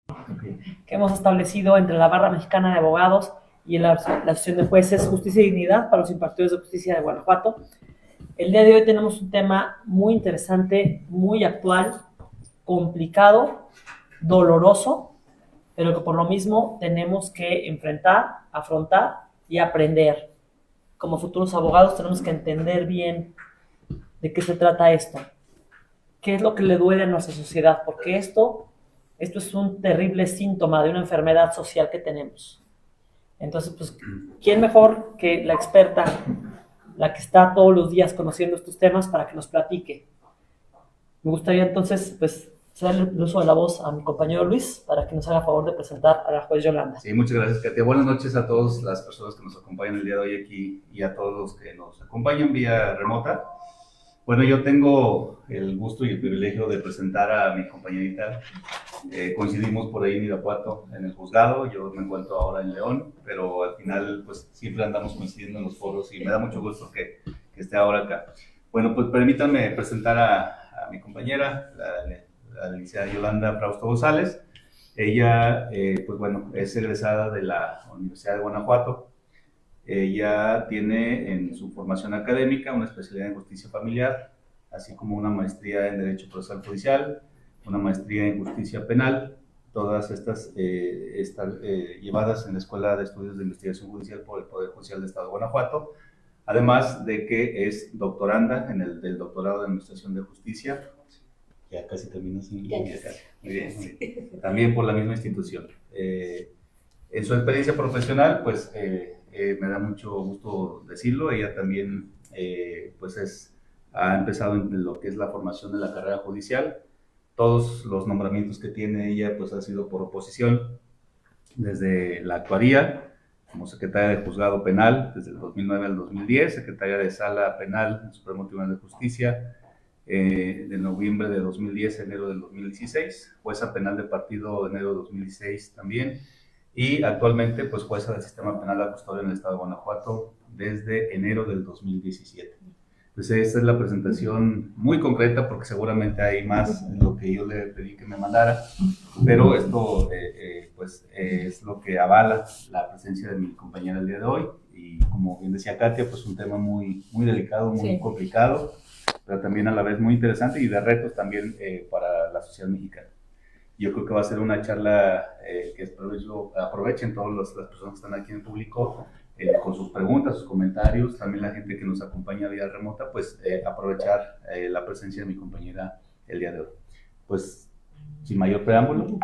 que hemos establecido entre la Barra Mexicana de Abogados y la Asociación de Jueces Justicia y Dignidad para los impartidores de justicia de Guanajuato. El día de hoy tenemos un tema muy interesante, muy actual, complicado, doloroso, pero que por lo mismo tenemos que enfrentar, afrontar y aprender. Como futuros abogados tenemos que entender bien de qué se trata esto, qué es lo que le duele a nuestra sociedad, porque esto es un terrible síntoma de una enfermedad social que tenemos. Entonces, pues, ¿quién mejor que la experta, la que está todos los días conociendo estos temas para que nos platique? Me gustaría entonces, pues, ceder el uso de la voz a mi compañero Luis para que nos haga favor de presentar a la juez Yolanda. Sí, muchas gracias, Katia. Buenas noches a todas las personas que nos acompañan el día de hoy aquí y a todos los que nos acompañan vía remota. Bueno, yo tengo el gusto y el privilegio de presentar a mi compañerita. Coincidimos por ahí en Irapuato, en el juzgado. Yo me encuentro ahora en León, pero al final, pues siempre andamos coincidiendo en los foros y me da mucho gusto que esté ahora acá. Bueno, pues permítanme presentar a mi compañera, la licenciada Yolanda Frausto González. Ella, pues bueno, es egresada de la Universidad de Guanajuato. Ella tiene en su formación académica una especialidad en justicia familiar, así como una maestría en Derecho Procesal Judicial, una maestría en justicia penal, todas estas están llevadas en la Escuela de Estudios de Investigación Judicial por el Poder Judicial del Estado de Guanajuato, además de que es doctoranda en el del doctorado de Administración de Justicia. Ya casi termino sin muy bien, muy bien. También por la misma institución. En su experiencia profesional, pues me da mucho gusto decirlo, ella también pues ha empezado en lo que es la formación de la carrera judicial. Todos los nombramientos que tiene ella pues ha sido por oposición, desde la actuaría como secretaria de Juzgado Penal desde el 2009 al 2010, secretaria de Sala Penal en el Supremo Tribunal de Justicia de noviembre de 2010 a enero del 2016, jueza penal de partido de enero de 2016 también, y actualmente pues jueza del sistema penal acusatorio en el estado de Guanajuato desde enero del 2017. Entonces esta es la presentación muy concreta porque seguramente hay más en lo que yo le pedí que me mandara, pero esto pues es lo que avala la presencia de mi compañera el día de hoy, y como bien decía Katia, pues un tema muy, muy delicado, muy complicado, pero también a la vez muy interesante y de retos también para la sociedad mexicana. Yo creo que va a ser una charla que espero aprovechen todas las personas que están aquí en el público con sus preguntas, sus comentarios, también la gente que nos acompaña vía remota, pues aprovechar la presencia de mi compañera el día de hoy. Pues sin mayor preámbulo,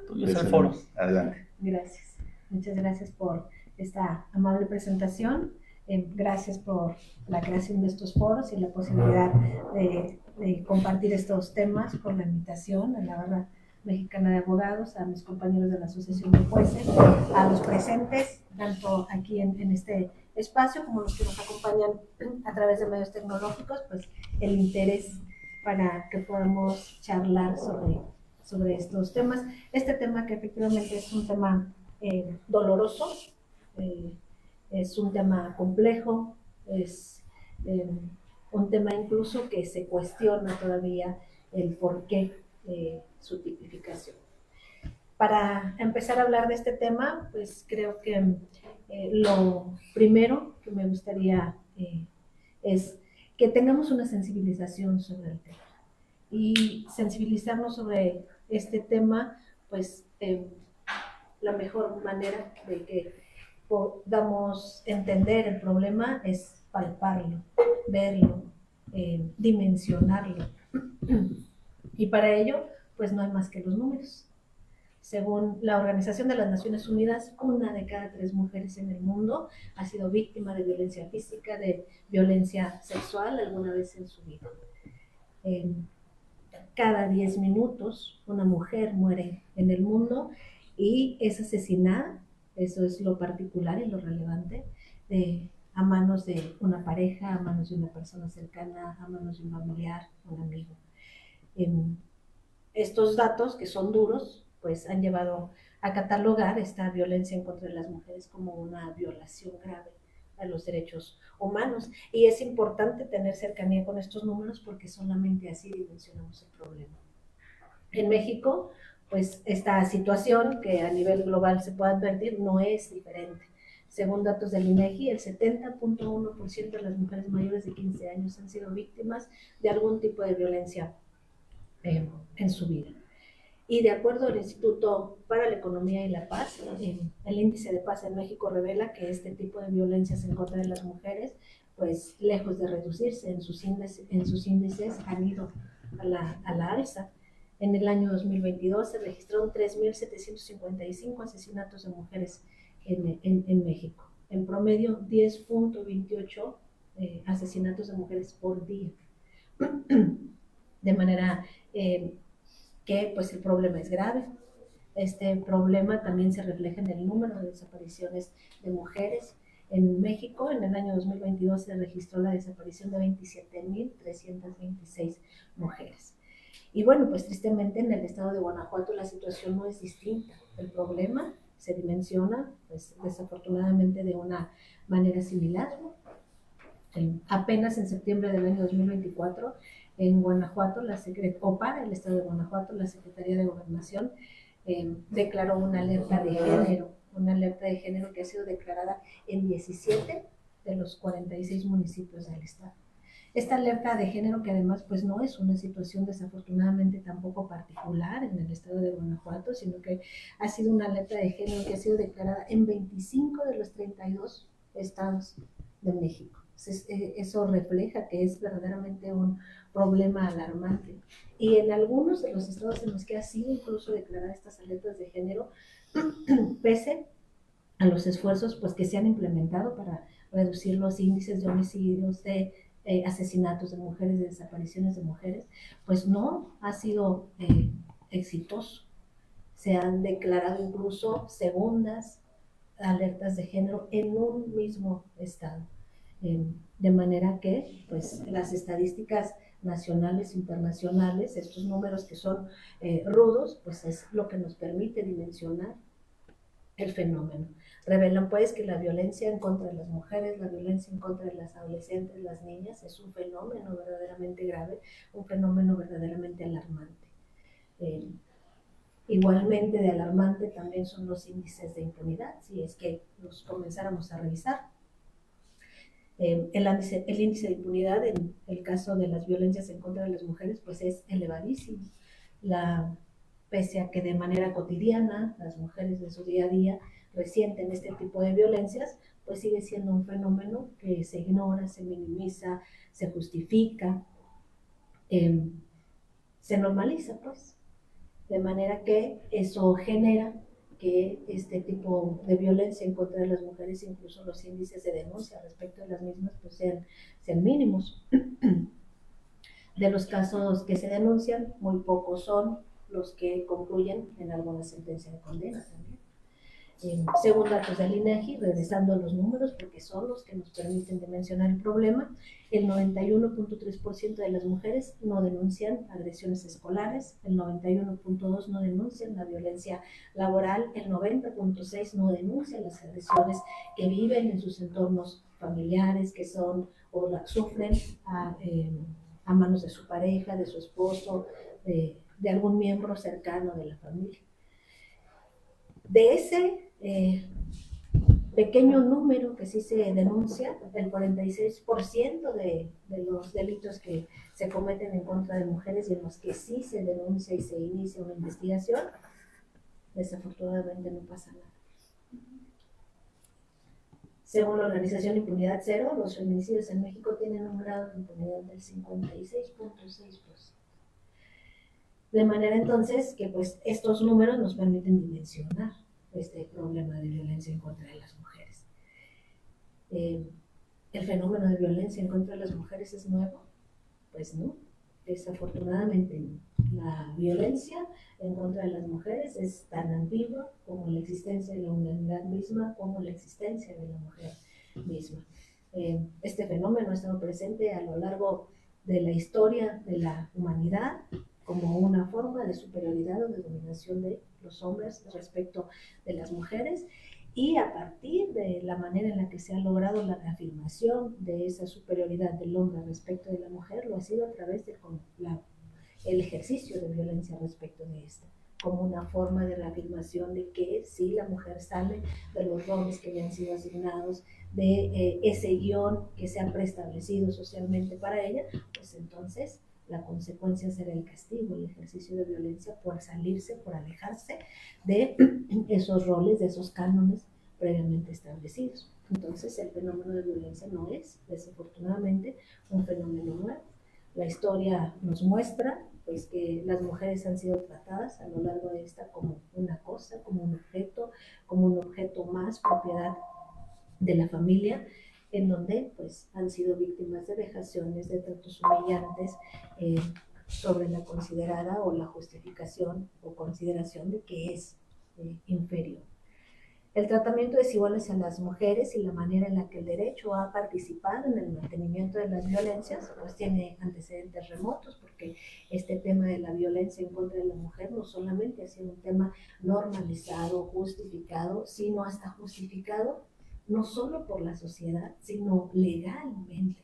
Tuyo es el foro. Adelante. Gracias. Muchas gracias por esta amable presentación. Gracias por la creación de estos foros y la posibilidad de compartir estos temas, por la invitación a la Barra Mexicana de Abogados, a mis compañeros de la Asociación de Jueces, a los presentes, tanto aquí en este espacio como los que nos acompañan a través de medios tecnológicos, pues el interés para que podamos charlar sobre estos temas. Este tema que efectivamente es un tema doloroso, es un tema complejo, es un tema incluso que se cuestiona todavía el porqué de su tipificación. Para empezar a hablar de este tema, pues creo que lo primero que me gustaría es que tengamos una sensibilización sobre el tema y sensibilizarnos sobre este tema, pues la mejor manera de que podamos entender el problema es palparlo, verlo, dimensionarlo. Y para ello, pues no hay más que los números. Según la Organización de las Naciones Unidas, 1 de cada 3 mujeres en el mundo ha sido víctima de violencia física, de violencia sexual alguna vez en su vida. Cada 10 minutos una mujer muere en el mundo y es asesinada, eso es lo particular y lo relevante, a manos de una pareja, a manos de una persona cercana, a manos de un familiar, un amigo. Estos datos, que son duros, pues han llevado a catalogar esta violencia en contra de las mujeres como una violación grave a los derechos humanos. Y es importante tener cercanía con estos números porque solamente así dimensionamos el problema. En México, pues esta situación que a nivel global se puede advertir no es diferente. Según datos del INEGI, el 70.1% de las mujeres mayores de 15 años han sido víctimas de algún tipo de violencia en su vida. Y de acuerdo al Instituto para la Economía y la Paz, el índice de paz en México revela que este tipo de violencias en contra de las mujeres, pues lejos de reducirse en sus índices han ido a la alza. En el año 2022 se registraron 3.755 asesinatos de mujeres en México. En promedio, 10.28 asesinatos de mujeres por día. De manera que pues el problema es grave. Este problema también se refleja en el número de desapariciones de mujeres. En México, en el año 2022, se registró la desaparición de 27.326 mujeres. Y bueno, pues tristemente en el estado de Guanajuato la situación no es distinta. El problema se dimensiona, pues desafortunadamente, de una manera similar. Apenas en septiembre del año 2024, en Guanajuato, para el estado de Guanajuato, la Secretaría de Gobernación declaró una alerta de género que ha sido declarada en 17 de los 46 municipios del estado. Esta alerta de género, que además pues no es una situación desafortunadamente tampoco particular en el estado de Guanajuato, sino que ha sido una alerta de género que ha sido declarada en 25 de los 32 estados de México. Eso refleja que es verdaderamente un problema alarmante. Y en algunos de los estados en los que ha sido incluso declarada estas alertas de género, pese a los esfuerzos pues, que se han implementado para reducir los índices de homicidios, de asesinatos de mujeres, de desapariciones de mujeres, pues no ha sido exitoso. Se han declarado incluso segundas alertas de género en un mismo estado. De manera que pues, las estadísticas nacionales e internacionales, estos números que son rudos, pues es lo que nos permite dimensionar el fenómeno. Revelan pues que la violencia en contra de las mujeres, la violencia en contra de las adolescentes, las niñas, es un fenómeno verdaderamente grave, un fenómeno verdaderamente alarmante. Igualmente de alarmante también son los índices de impunidad, si es que los comenzáramos a revisar. El índice de impunidad en el caso de las violencias en contra de las mujeres pues es elevadísimo. Pese a que de manera cotidiana las mujeres de su día a día resienten este tipo de violencias, pues sigue siendo un fenómeno que se ignora, se minimiza, se justifica, se normaliza pues. De manera que eso genera que este tipo de violencia en contra de las mujeres, incluso los índices de denuncia respecto de las mismas, pues sean mínimos. De los casos que se denuncian, muy pocos son los que concluyen en alguna sentencia de condena también. Según datos del INEGI, regresando a los números, porque son los que nos permiten dimensionar el problema, el 91.3% de las mujeres no denuncian agresiones escolares, el 91.2% no denuncian la violencia laboral, el 90.6% no denuncian las agresiones que viven en sus entornos familiares, que son o la sufren a manos de su pareja, de su esposo, de algún miembro cercano de la familia. De ese pequeño número que sí se denuncia, el 46% de los delitos que se cometen en contra de mujeres y en los que sí se denuncia y se inicia una investigación, desafortunadamente no pasa nada. Según la organización Impunidad Cero, los feminicidios en México tienen un grado de impunidad del 56.6%. De manera entonces que pues estos números nos permiten dimensionar este problema de violencia en contra de las mujeres. ¿El fenómeno de violencia en contra de las mujeres es nuevo? Pues no, desafortunadamente no. La violencia en contra de las mujeres es tan antigua como la existencia de la humanidad misma, como la existencia de la mujer misma. Este fenómeno ha estado presente a lo largo de la historia de la humanidad como una forma de superioridad o de dominación de los hombres respecto de las mujeres, y a partir de la manera en la que se ha logrado la reafirmación de esa superioridad del hombre respecto de la mujer, lo ha sido a través del ejercicio de violencia respecto de esta. como una forma de reafirmación de que sí, la mujer sale de los roles que le han sido asignados, de ese guión que se ha preestablecido socialmente para ella, pues entonces la consecuencia será el castigo, el ejercicio de violencia por salirse, por alejarse de esos roles, de esos cánones previamente establecidos. Entonces el fenómeno de violencia no es, desafortunadamente, un fenómeno nuevo. La historia nos muestra pues, que las mujeres han sido tratadas a lo largo de esta como una cosa, como un objeto más, propiedad de la familia, en donde pues, han sido víctimas de vejaciones, de tratos humillantes, sobre la considerada o la justificación o consideración de que es inferior. El tratamiento desigual hacia las mujeres y la manera en la que el derecho ha participado en el mantenimiento de las violencias, pues tiene antecedentes remotos, porque este tema de la violencia en contra de la mujer no solamente ha sido un tema normalizado, justificado, sino hasta justificado no solo por la sociedad, sino legalmente.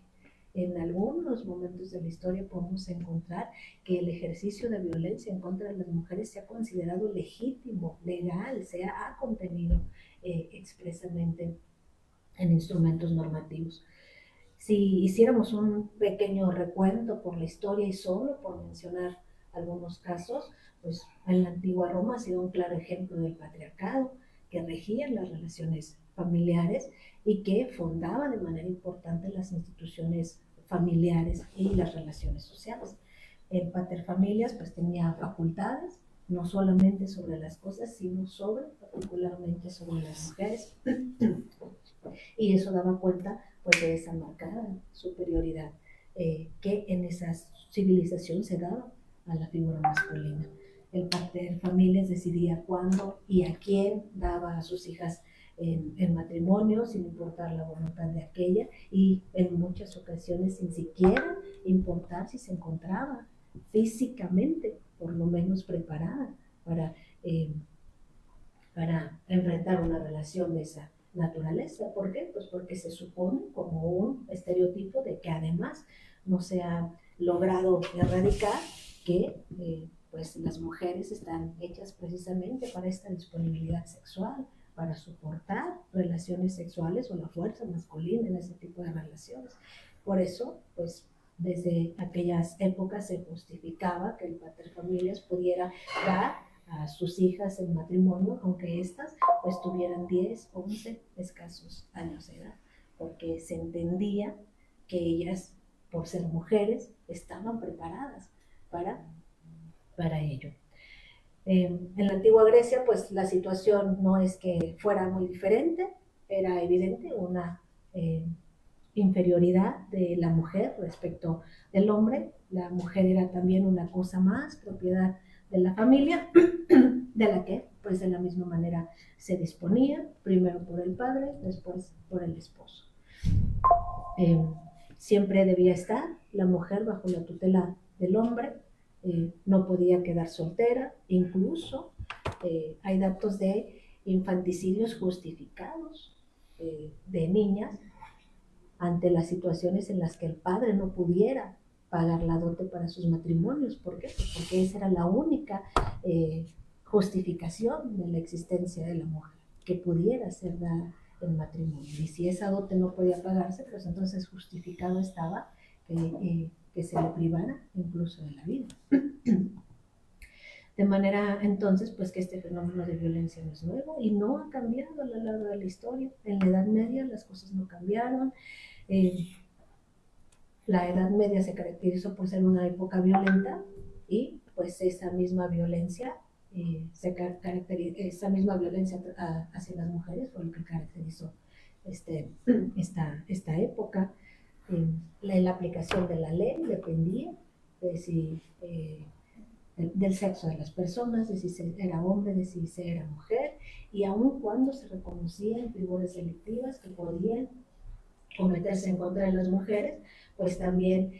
En algunos momentos de la historia podemos encontrar que el ejercicio de violencia en contra de las mujeres se ha considerado legítimo, legal, se ha contenido expresamente en instrumentos normativos. Si hiciéramos un pequeño recuento por la historia y solo por mencionar algunos casos, pues en la antigua Roma ha sido un claro ejemplo del patriarcado que regía las relaciones familiares y que fundaba de manera importante las instituciones familiares y las relaciones sociales. El paterfamilias pues tenía facultades no solamente sobre las cosas, sino particularmente sobre las mujeres. Y eso daba cuenta pues, de esa marcada superioridad que en esa civilización se daba a la figura masculina. El paterfamilias decidía cuándo y a quién daba a sus hijas en matrimonio, sin importar la voluntad de aquella, y en muchas ocasiones sin siquiera importar si se encontraba físicamente, por lo menos preparada para enfrentar una relación de esa naturaleza. ¿Por qué? Pues porque se supone como un estereotipo de que además no se ha logrado erradicar que pues las mujeres están hechas precisamente para esta disponibilidad sexual, para soportar relaciones sexuales o la fuerza masculina en ese tipo de relaciones. Por eso, pues desde aquellas épocas se justificaba que el paterfamilias pudiera dar a sus hijas en matrimonio, aunque éstas pues tuvieran 10, 11 escasos años de edad, porque se entendía que ellas, por ser mujeres, estaban preparadas para ello. En la antigua Grecia, pues la situación no es que fuera muy diferente, era evidente una inferioridad de la mujer respecto del hombre. La mujer era también una cosa más, propiedad de la familia, de la que pues de la misma manera se disponía, primero por el padre, después por el esposo. Siempre debía estar la mujer bajo la tutela del hombre, no podía quedar soltera, incluso hay datos de infanticidios justificados de niñas ante las situaciones en las que el padre no pudiera pagar la dote para sus matrimonios. ¿Por qué? Pues porque esa era la única justificación de la existencia de la mujer, que pudiera ser dada en matrimonio. Y si esa dote no podía pagarse, pues entonces justificado estaba que se le privara incluso de la vida. De manera entonces pues que este fenómeno de violencia no es nuevo y no ha cambiado a lo largo de la historia. En la Edad Media las cosas no cambiaron. La Edad Media se caracterizó por ser una época violenta y pues esa misma violencia esa misma violencia hacia las mujeres fue lo que caracterizó esta época. La aplicación de la ley dependía de si del sexo de las personas, de si se era hombre, de si se era mujer, y aun cuando se reconocían figuras delictivas que podían cometerse en contra de las mujeres, pues también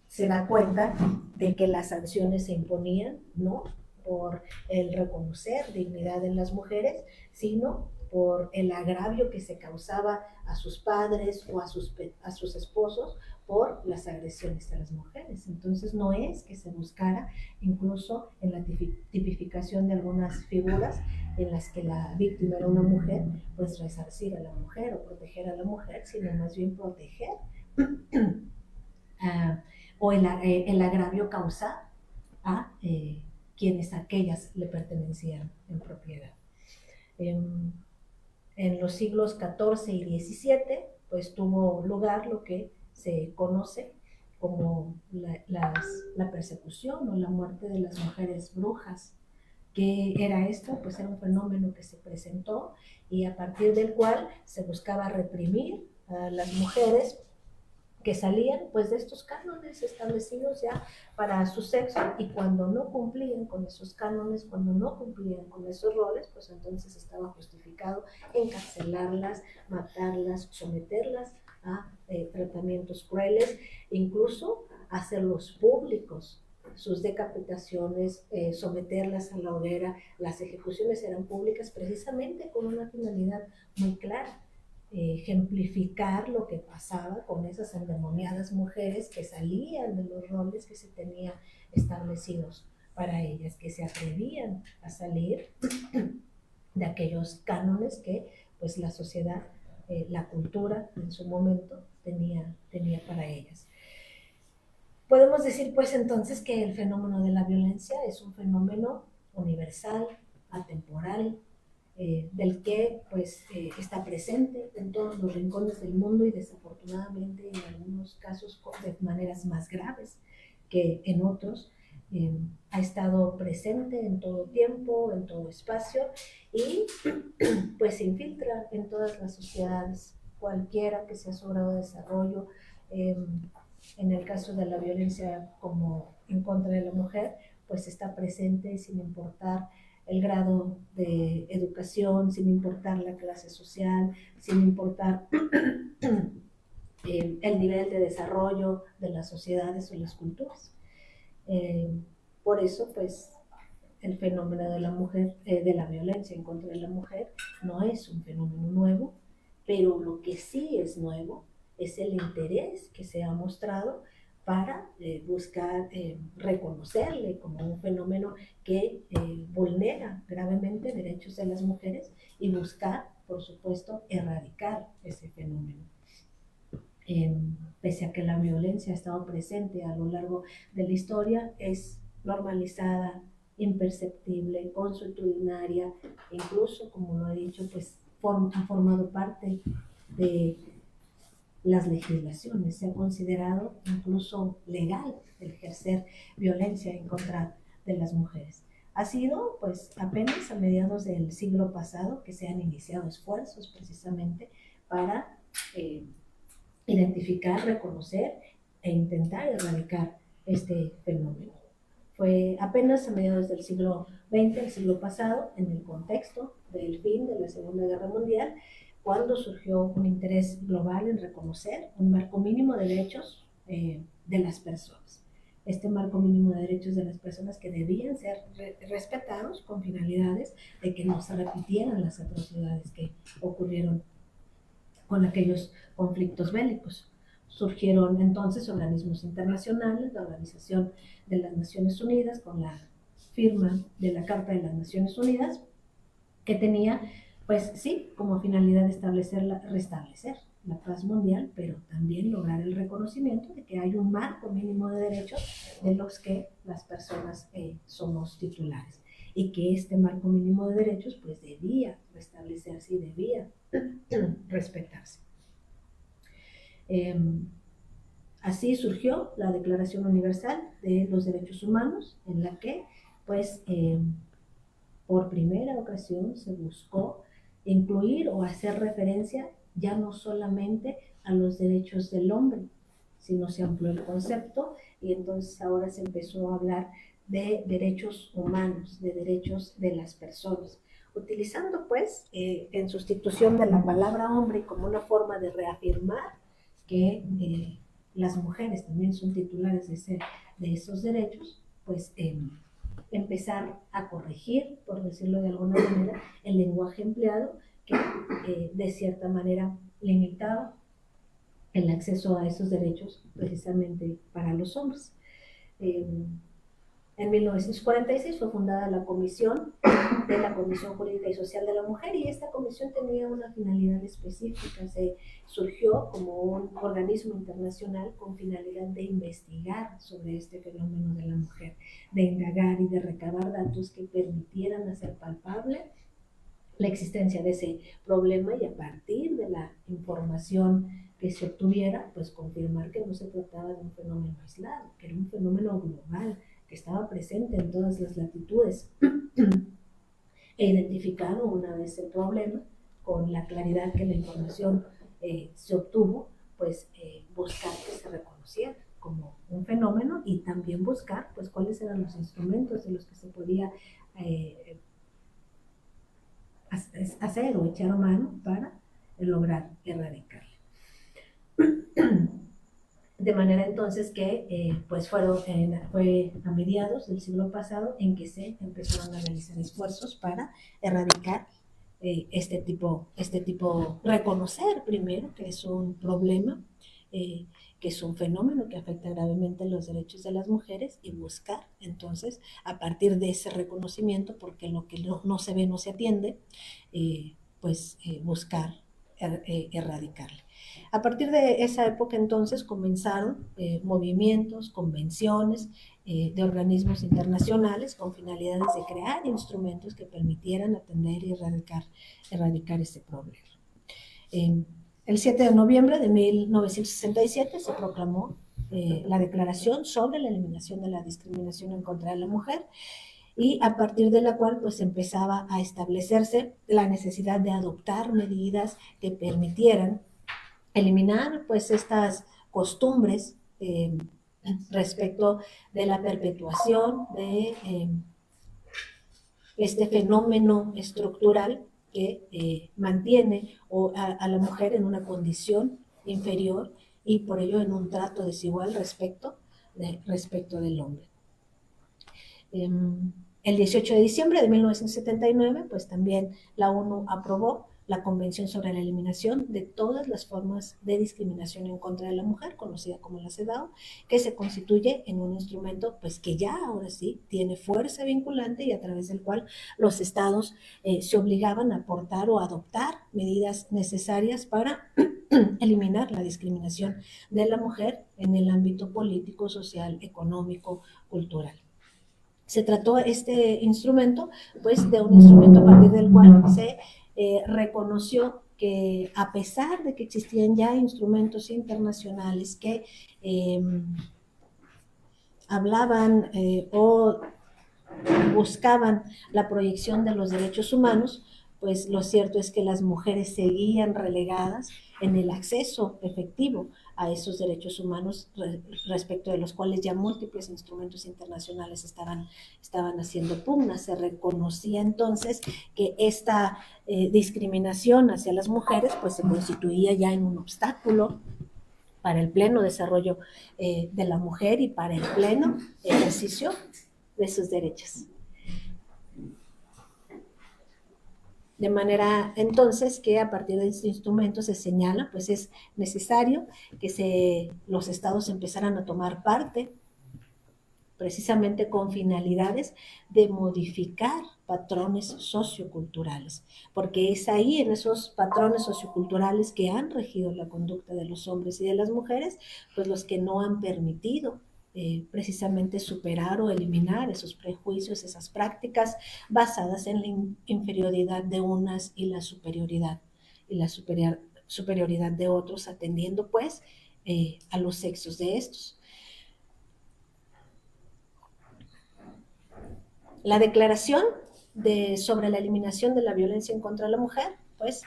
se da cuenta de que las sanciones se imponían no por el reconocer dignidad en las mujeres, sino por el agravio que se causaba a sus padres o a sus esposos por las agresiones a las mujeres. Entonces no es que se buscara, incluso en la tipificación de algunas figuras en las que la víctima era una mujer, pues resarcir a la mujer o proteger a la mujer, sino más bien proteger o el agravio causado a quienes aquellas le pertenecían en propiedad. En los siglos XIV y XVII, pues tuvo lugar lo que se conoce como la persecución o la muerte de las mujeres brujas. ¿Qué era esto? Pues era un fenómeno que se presentó y a partir del cual se buscaba reprimir a las mujeres que salían pues de estos cánones establecidos ya para su sexo, y cuando no cumplían con esos cánones, cuando no cumplían con esos roles, pues entonces estaba justificado encarcelarlas, matarlas, someterlas a tratamientos crueles, incluso hacerlos públicos, sus decapitaciones, someterlas a la hoguera. Las ejecuciones eran públicas precisamente con una finalidad muy clara: ejemplificar lo que pasaba con esas endemoniadas mujeres que salían de los roles que se tenían establecidos para ellas, que se atrevían a salir de aquellos cánones que pues la sociedad, la cultura en su momento tenía para ellas. Podemos decir pues entonces que el fenómeno de la violencia es un fenómeno universal, atemporal, del que pues está presente en todos los rincones del mundo y desafortunadamente en algunos casos de maneras más graves que en otros. Ha estado presente en todo tiempo, en todo espacio, y pues se infiltra en todas las sociedades, cualquiera que sea su grado de desarrollo. En el caso de la violencia como en contra de la mujer, pues está presente sin importar el grado de educación, sin importar la clase social, sin importar el nivel de desarrollo de las sociedades o las culturas. Por eso, pues, el fenómeno de la mujer, de la violencia en contra de la mujer, no es un fenómeno nuevo, pero lo que sí es nuevo es el interés que se ha mostrado para buscar reconocerle como un fenómeno que vulnera gravemente derechos de las mujeres y buscar, por supuesto, erradicar ese fenómeno. Pese a que la violencia ha estado presente a lo largo de la historia, es normalizada, imperceptible, consuetudinaria, incluso, como lo he dicho, pues ha formado parte de las legislaciones. Se ha considerado incluso legal el ejercer violencia en contra de las mujeres. Ha sido pues apenas a mediados del siglo pasado que se han iniciado esfuerzos precisamente para identificar, reconocer e intentar erradicar este fenómeno. Fue apenas a mediados del siglo XX, el siglo pasado, en el contexto del fin de la Segunda Guerra Mundial, cuando surgió un interés global en reconocer un marco mínimo de derechos de las personas. Este marco mínimo de derechos de las personas que debían ser respetados con finalidades de que no se repitieran las atrocidades que ocurrieron con aquellos conflictos bélicos. Surgieron entonces organismos internacionales, la Organización de las Naciones Unidas, con la firma de la Carta de las Naciones Unidas, que tenía, pues sí, como finalidad restablecer la paz mundial, pero también lograr el reconocimiento de que hay un marco mínimo de derechos de los que las personas somos titulares, y que este marco mínimo de derechos pues debía restablecerse y debía respetarse. Así surgió la Declaración Universal de los Derechos Humanos, en la que pues por primera ocasión se buscó incluir o hacer referencia ya no solamente a los derechos del hombre, sino se amplió el concepto y entonces ahora se empezó a hablar de derechos humanos, de derechos de las personas, utilizando pues en sustitución de la palabra hombre como una forma de reafirmar que las mujeres también son titulares de esos derechos, pues empezar a corregir, por decirlo de alguna manera, el lenguaje empleado que de cierta manera limitaba el acceso a esos derechos precisamente para los hombres. En 1946 fue fundada la Comisión Jurídica y Social de la Mujer, y esta comisión tenía una finalidad específica. Se surgió como un organismo internacional con finalidad de investigar sobre este fenómeno de la mujer, de indagar y de recabar datos que permitieran hacer palpable la existencia de ese problema, y a partir de la información que se obtuviera, pues confirmar que no se trataba de un fenómeno aislado, que era un fenómeno global, que estaba presente en todas las latitudes. E identificado una vez el problema, con la claridad que la información se obtuvo, pues buscar que se reconociera como un fenómeno, y también buscar pues cuáles eran los instrumentos de los que se podía hacer o echar mano para lograr erradicarlo. De manera entonces que pues fue a mediados del siglo pasado en que se empezaron a realizar esfuerzos para erradicar este tipo, reconocer primero que es un problema, que es un fenómeno que afecta gravemente los derechos de las mujeres, y buscar entonces, a partir de ese reconocimiento, porque lo que no se ve no se atiende, buscar erradicarle. A partir de esa época entonces comenzaron movimientos, convenciones de organismos internacionales con finalidades de crear instrumentos que permitieran atender y erradicar este problema. El 7 de noviembre de 1967 se proclamó la Declaración sobre la Eliminación de la Discriminación en contra de la Mujer, y a partir de la cual pues empezaba a establecerse la necesidad de adoptar medidas que permitieran eliminar pues estas costumbres respecto de la perpetuación de este fenómeno estructural que mantiene a la mujer en una condición inferior, y por ello en un trato desigual respecto del hombre. El 18 de diciembre de 1979, pues también la ONU aprobó la Convención sobre la Eliminación de todas las formas de discriminación en contra de la mujer, conocida como la CEDAW, que se constituye en un instrumento pues que ya ahora sí tiene fuerza vinculante, y a través del cual los estados se obligaban a aportar o adoptar medidas necesarias para eliminar la discriminación de la mujer en el ámbito político, social, económico, cultural. Se trató este instrumento pues de un instrumento a partir del cual se reconoció que, a pesar de que existían ya instrumentos internacionales que hablaban o buscaban la proyección de los derechos humanos, pues lo cierto es que las mujeres seguían relegadas en el acceso efectivo a esos derechos humanos, respecto de los cuales ya múltiples instrumentos internacionales estaban haciendo pugna. Se reconocía entonces que esta discriminación hacia las mujeres pues se constituía ya en un obstáculo para el pleno desarrollo de la mujer y para el pleno ejercicio de sus derechos. De manera entonces que a partir de este instrumento se señala, pues es necesario que los estados empezaran a tomar parte, precisamente con finalidades de modificar patrones socioculturales, porque es ahí, en esos patrones socioculturales que han regido la conducta de los hombres y de las mujeres, pues los que no han permitido precisamente superar o eliminar esos prejuicios, esas prácticas basadas en la inferioridad de unas y la superioridad de otros, atendiendo pues a los sexos de estos. La Declaración sobre la Eliminación de la Violencia en contra de la Mujer, pues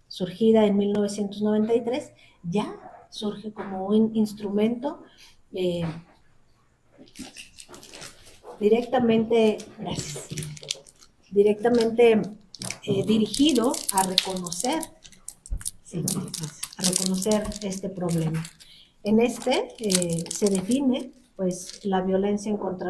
surgida en 1993, ya surge como un instrumento directamente dirigido a reconocer este problema. En se define pues la violencia en contra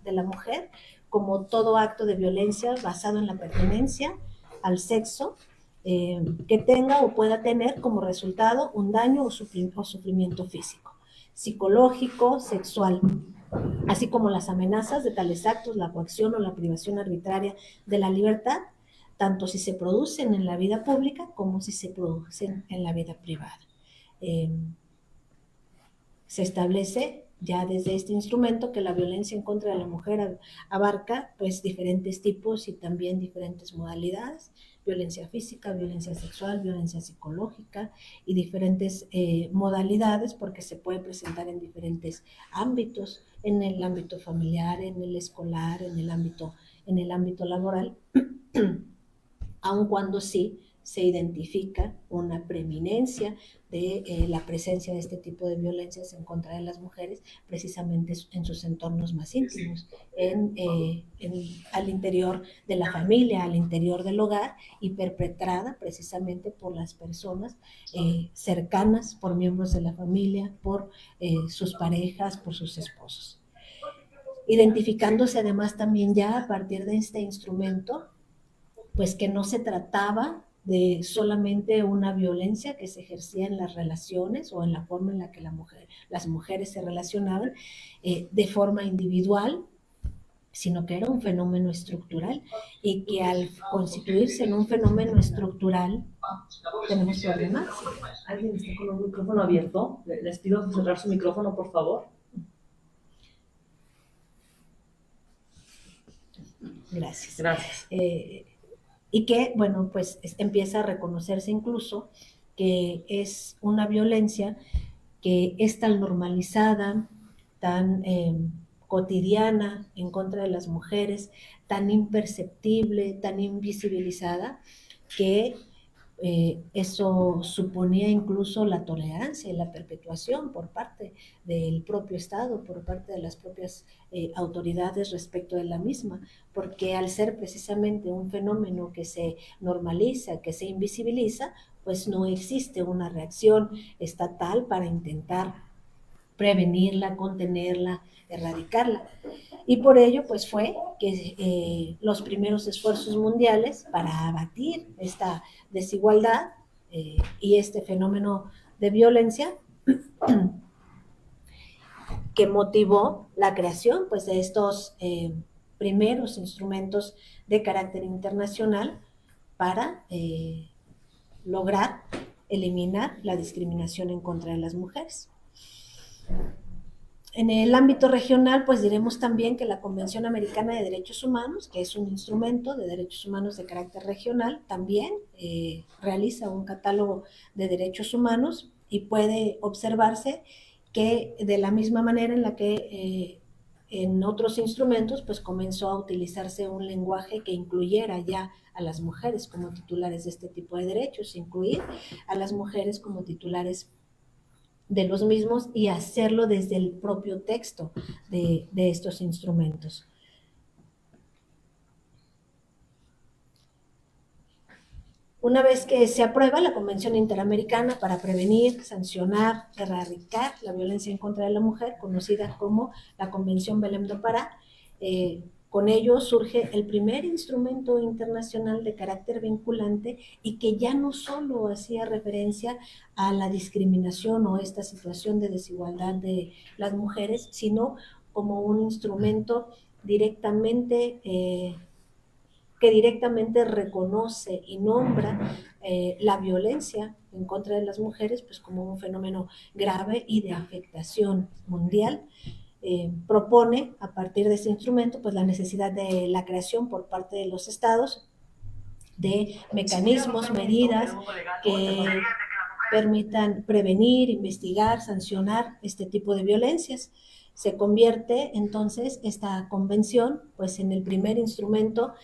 de la mujer como todo acto de violencia basado en la pertenencia al sexo que tenga o pueda tener como resultado un daño o sufrimiento físico, psicológico, sexual, así como las amenazas de tales actos, la coacción o la privación arbitraria de la libertad, tanto si se producen en la vida pública como si se producen en la vida privada. Se establece ya desde este instrumento que la violencia en contra de la mujer abarca pues diferentes tipos y también diferentes modalidades: violencia física, violencia sexual, violencia psicológica y diferentes modalidades, porque se puede presentar en diferentes ámbitos, en el ámbito familiar, en el escolar, en el ámbito laboral, aun cuando sí se identifica una preeminencia de la presencia de este tipo de violencias en contra de las mujeres, precisamente en sus entornos más íntimos, al interior de la familia, al interior del hogar, y perpetrada precisamente por las personas cercanas, por miembros de la familia, por sus parejas, por sus esposos. Identificándose además también ya a partir de este instrumento, pues que no se trataba de solamente una violencia que se ejercía en las relaciones o en la forma en la que las mujeres se relacionaban de forma individual, sino que era un fenómeno estructural, y que al constituirse en un fenómeno estructural, tenemos problemas. ¿Alguien está con un micrófono abierto? Les pido cerrar su micrófono, por favor. Gracias. Gracias. Y que, bueno, pues empieza a reconocerse incluso que es una violencia que es tan normalizada, tan cotidiana en contra de las mujeres, tan imperceptible, tan invisibilizada, que eso suponía incluso la tolerancia y la perpetuación por parte del propio Estado, por parte de las propias autoridades respecto de la misma, porque al ser precisamente un fenómeno que se normaliza, que se invisibiliza, pues no existe una reacción estatal para intentar prevenirla, contenerla, erradicarla. Y por ello, pues fue que los primeros esfuerzos mundiales para abatir esta desigualdad y este fenómeno de violencia que motivó la creación pues de estos primeros instrumentos de carácter internacional para lograr eliminar la discriminación en contra de las mujeres. En el ámbito regional, pues diremos también que la Convención Americana de Derechos Humanos, que es un instrumento de derechos humanos de carácter regional, también realiza un catálogo de derechos humanos, y puede observarse que de la misma manera en la que en otros instrumentos, pues comenzó a utilizarse un lenguaje que incluyera ya a las mujeres como titulares de este tipo de derechos, incluir a las mujeres como titulares de los mismos y hacerlo desde el propio texto de estos instrumentos. Una vez que se aprueba la Convención Interamericana para prevenir, sancionar, erradicar la violencia en contra de la mujer, conocida como la Convención Belém do Pará, con ello surge el primer instrumento internacional de carácter vinculante, y que ya no solo hacía referencia a la discriminación o esta situación de desigualdad de las mujeres, sino como un instrumento directamente que directamente reconoce y nombra la violencia en contra de las mujeres pues como un fenómeno grave y de afectación mundial. Propone a partir de este instrumento pues la necesidad de la creación por parte de los estados de mecanismos, medidas que permitan prevenir, investigar, sancionar este tipo de violencias. Se convierte entonces esta convención pues en el primer instrumento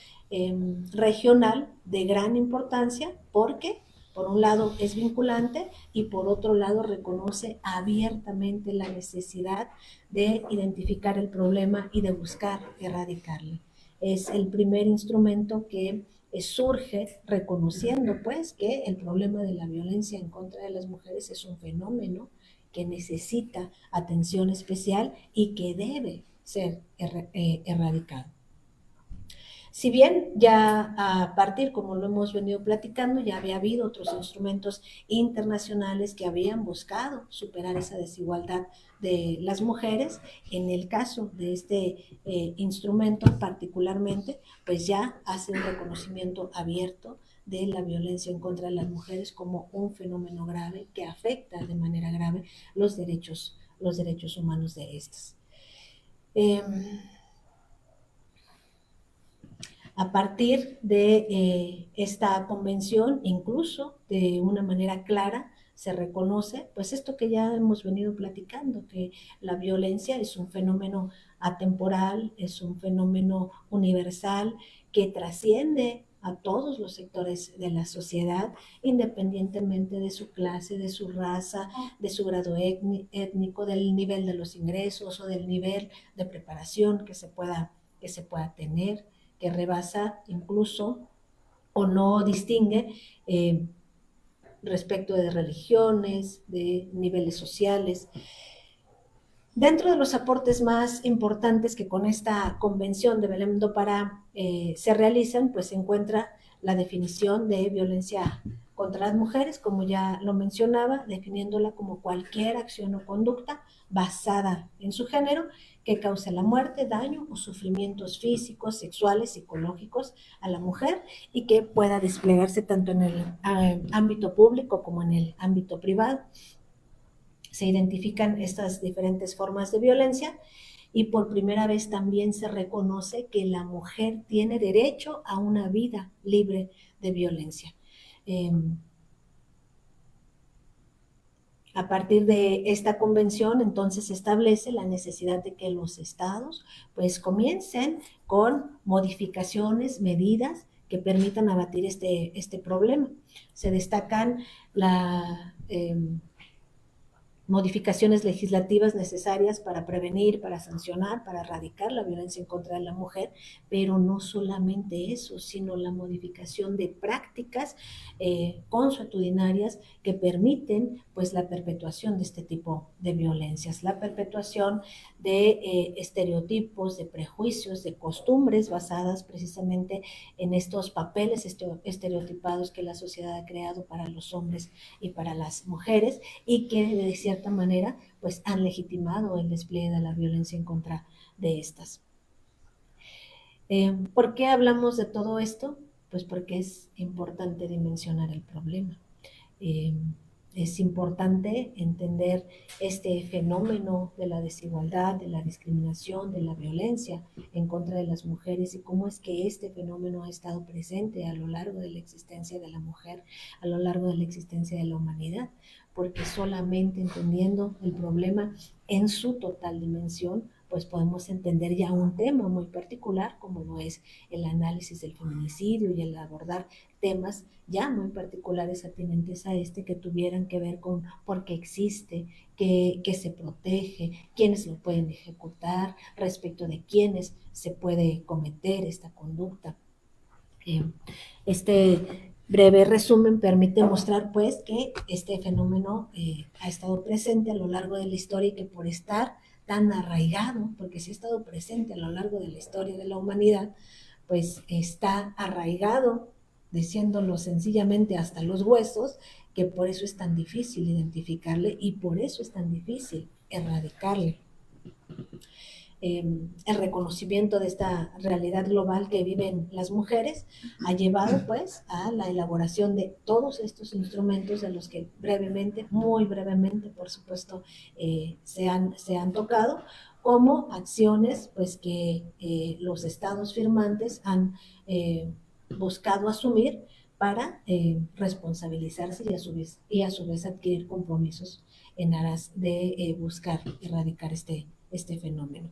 regional de gran importancia, porque por un lado es vinculante y por otro lado reconoce abiertamente la necesidad de identificar el problema y de buscar erradicarlo. Es el primer instrumento que surge reconociendo pues que el problema de la violencia en contra de las mujeres es un fenómeno que necesita atención especial y que debe ser erradicado. Si bien ya a partir, como lo hemos venido platicando, ya había habido otros instrumentos internacionales que habían buscado superar esa desigualdad de las mujeres, en el caso de este instrumento particularmente, pues ya hace un reconocimiento abierto de la violencia en contra de las mujeres como un fenómeno grave que afecta de manera grave los derechos humanos de estas. A partir de esta convención, incluso de una manera clara, se reconoce, pues esto que ya hemos venido platicando, que la violencia es un fenómeno atemporal, es un fenómeno universal que trasciende a todos los sectores de la sociedad, independientemente de su clase, de su raza, de su grado étnico, del nivel de los ingresos o del nivel de preparación que se pueda tener, que rebasa incluso o no distingue respecto de religiones, de niveles sociales. Dentro de los aportes más importantes que con esta convención de Belém do Pará se realizan, pues se encuentra la definición de violencia contra las mujeres, como ya lo mencionaba, definiéndola como cualquier acción o conducta basada en su género que cause la muerte, daño o sufrimientos físicos, sexuales, psicológicos a la mujer y que pueda desplegarse tanto en el ámbito público como en el ámbito privado. Se identifican estas diferentes formas de violencia y por primera vez también se reconoce que la mujer tiene derecho a una vida libre de violencia. A partir de esta convención, entonces se establece la necesidad de que los estados pues comiencen con modificaciones, medidas que permitan abatir este problema. Se destacan la modificaciones legislativas necesarias para prevenir, para sancionar, para erradicar la violencia en contra de la mujer, pero no solamente eso, sino la modificación de prácticas consuetudinarias que permiten pues la perpetuación de este tipo de violencias, la perpetuación de estereotipos, de prejuicios, de costumbres basadas precisamente en estos papeles estereotipados que la sociedad ha creado para los hombres y para las mujeres y que de cierta manera pues han legitimado el despliegue de la violencia en contra de estas. ¿Por qué hablamos de todo esto? Pues porque es importante dimensionar el problema. Es importante entender este fenómeno de la desigualdad, de la discriminación, de la violencia en contra de las mujeres y cómo es que este fenómeno ha estado presente a lo largo de la existencia de la mujer, a lo largo de la existencia de la humanidad, porque solamente entendiendo el problema en su total dimensión, pues podemos entender ya un tema muy particular como lo es el análisis del feminicidio y el abordar temas ya muy particulares atinentes a este que tuvieran que ver con por qué existe, qué se protege, quiénes lo pueden ejecutar, respecto de quiénes se puede cometer esta conducta. Este breve resumen permite mostrar pues que este fenómeno ha estado presente a lo largo de la historia y que por estar tan arraigado, porque sí ha estado presente a lo largo de la historia de la humanidad, pues está arraigado, diciéndolo sencillamente hasta los huesos, que por eso es tan difícil identificarle y por eso es tan difícil erradicarle. El reconocimiento de esta realidad global que viven las mujeres ha llevado pues a la elaboración de todos estos instrumentos de los que brevemente, muy brevemente por supuesto, se han tocado como acciones pues que los estados firmantes han buscado asumir para responsabilizarse y a su vez adquirir compromisos en aras de buscar erradicar este fenómeno.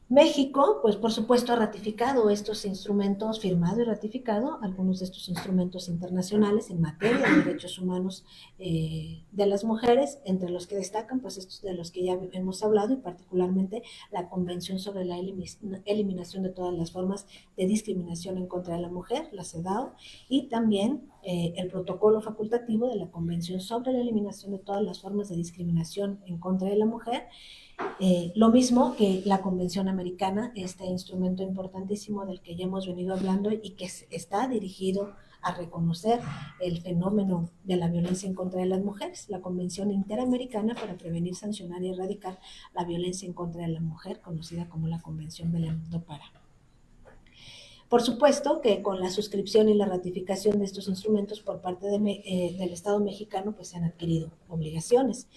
México, pues por supuesto ha ratificado estos instrumentos, firmado y ratificado algunos de estos instrumentos internacionales en materia de derechos humanos de las mujeres, entre los que destacan pues estos de los que ya hemos hablado y particularmente la Convención sobre la Eliminación de todas las formas de discriminación en contra de la mujer, la CEDAW, y también el protocolo facultativo de la Convención sobre la Eliminación de todas las formas de discriminación en contra de la mujer, Lo mismo que la Convención Americana, este instrumento importantísimo del que ya hemos venido hablando y que está dirigido a reconocer el fenómeno de la violencia en contra de las mujeres, la Convención Interamericana para Prevenir, Sancionar y Erradicar la Violencia en contra de la Mujer, conocida como la Convención Belém do Pará. Por supuesto que con la suscripción y la ratificación de estos instrumentos por parte del Estado mexicano, pues se han adquirido obligaciones.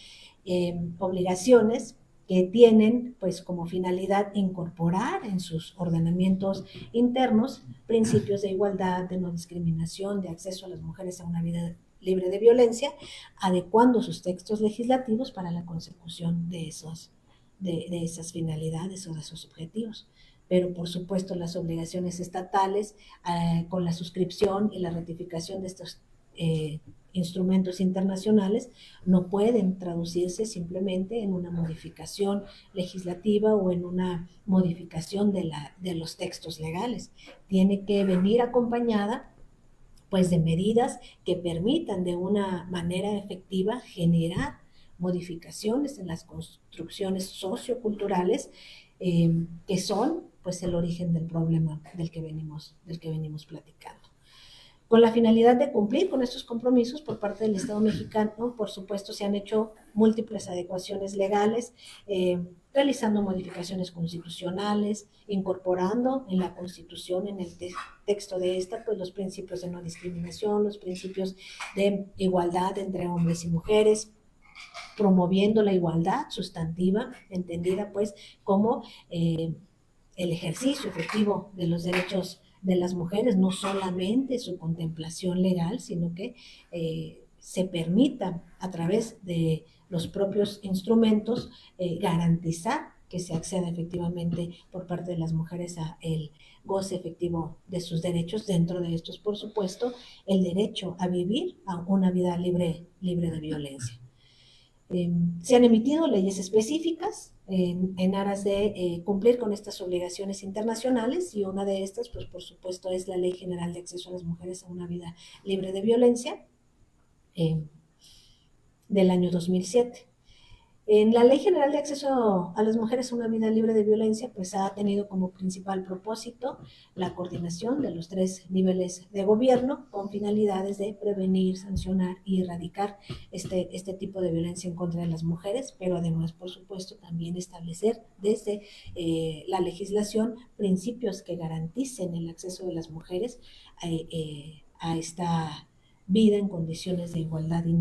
Obligaciones que tienen pues como finalidad incorporar en sus ordenamientos internos principios de igualdad, de no discriminación, de acceso a las mujeres a una vida libre de violencia, adecuando sus textos legislativos para la consecución de esas finalidades o de esos objetivos. Pero por supuesto las obligaciones estatales con la suscripción y la ratificación de estos instrumentos internacionales no pueden traducirse simplemente en una modificación legislativa o en una modificación de los textos legales. Tiene que venir acompañada pues de medidas que permitan de una manera efectiva generar modificaciones en las construcciones socioculturales que son pues el origen del problema del que venimos platicando. Con la finalidad de cumplir con estos compromisos por parte del Estado mexicano, por supuesto, se han hecho múltiples adecuaciones legales, realizando modificaciones constitucionales, incorporando en la Constitución, en el texto de esta, pues los principios de no discriminación, los principios de igualdad entre hombres y mujeres, promoviendo la igualdad sustantiva, entendida pues como el ejercicio efectivo de los derechos de las mujeres, no solamente su contemplación legal, sino que se permita a través de los propios instrumentos garantizar que se acceda efectivamente por parte de las mujeres a el goce efectivo de sus derechos, dentro de estos, por supuesto, el derecho a vivir a una vida libre de violencia. Se han emitido leyes específicas en aras de cumplir con estas obligaciones internacionales, y una de estas, pues por supuesto, es la Ley General de Acceso a las Mujeres a una Vida Libre de Violencia del año 2007. En la Ley General de Acceso a las Mujeres a una Vida Libre de Violencia, pues ha tenido como principal propósito la coordinación de los 3 niveles de gobierno con finalidades de prevenir, sancionar y erradicar este tipo de violencia en contra de las mujeres, pero además, por supuesto, también establecer desde la legislación principios que garanticen el acceso de las mujeres a esta vida en condiciones de igualdad y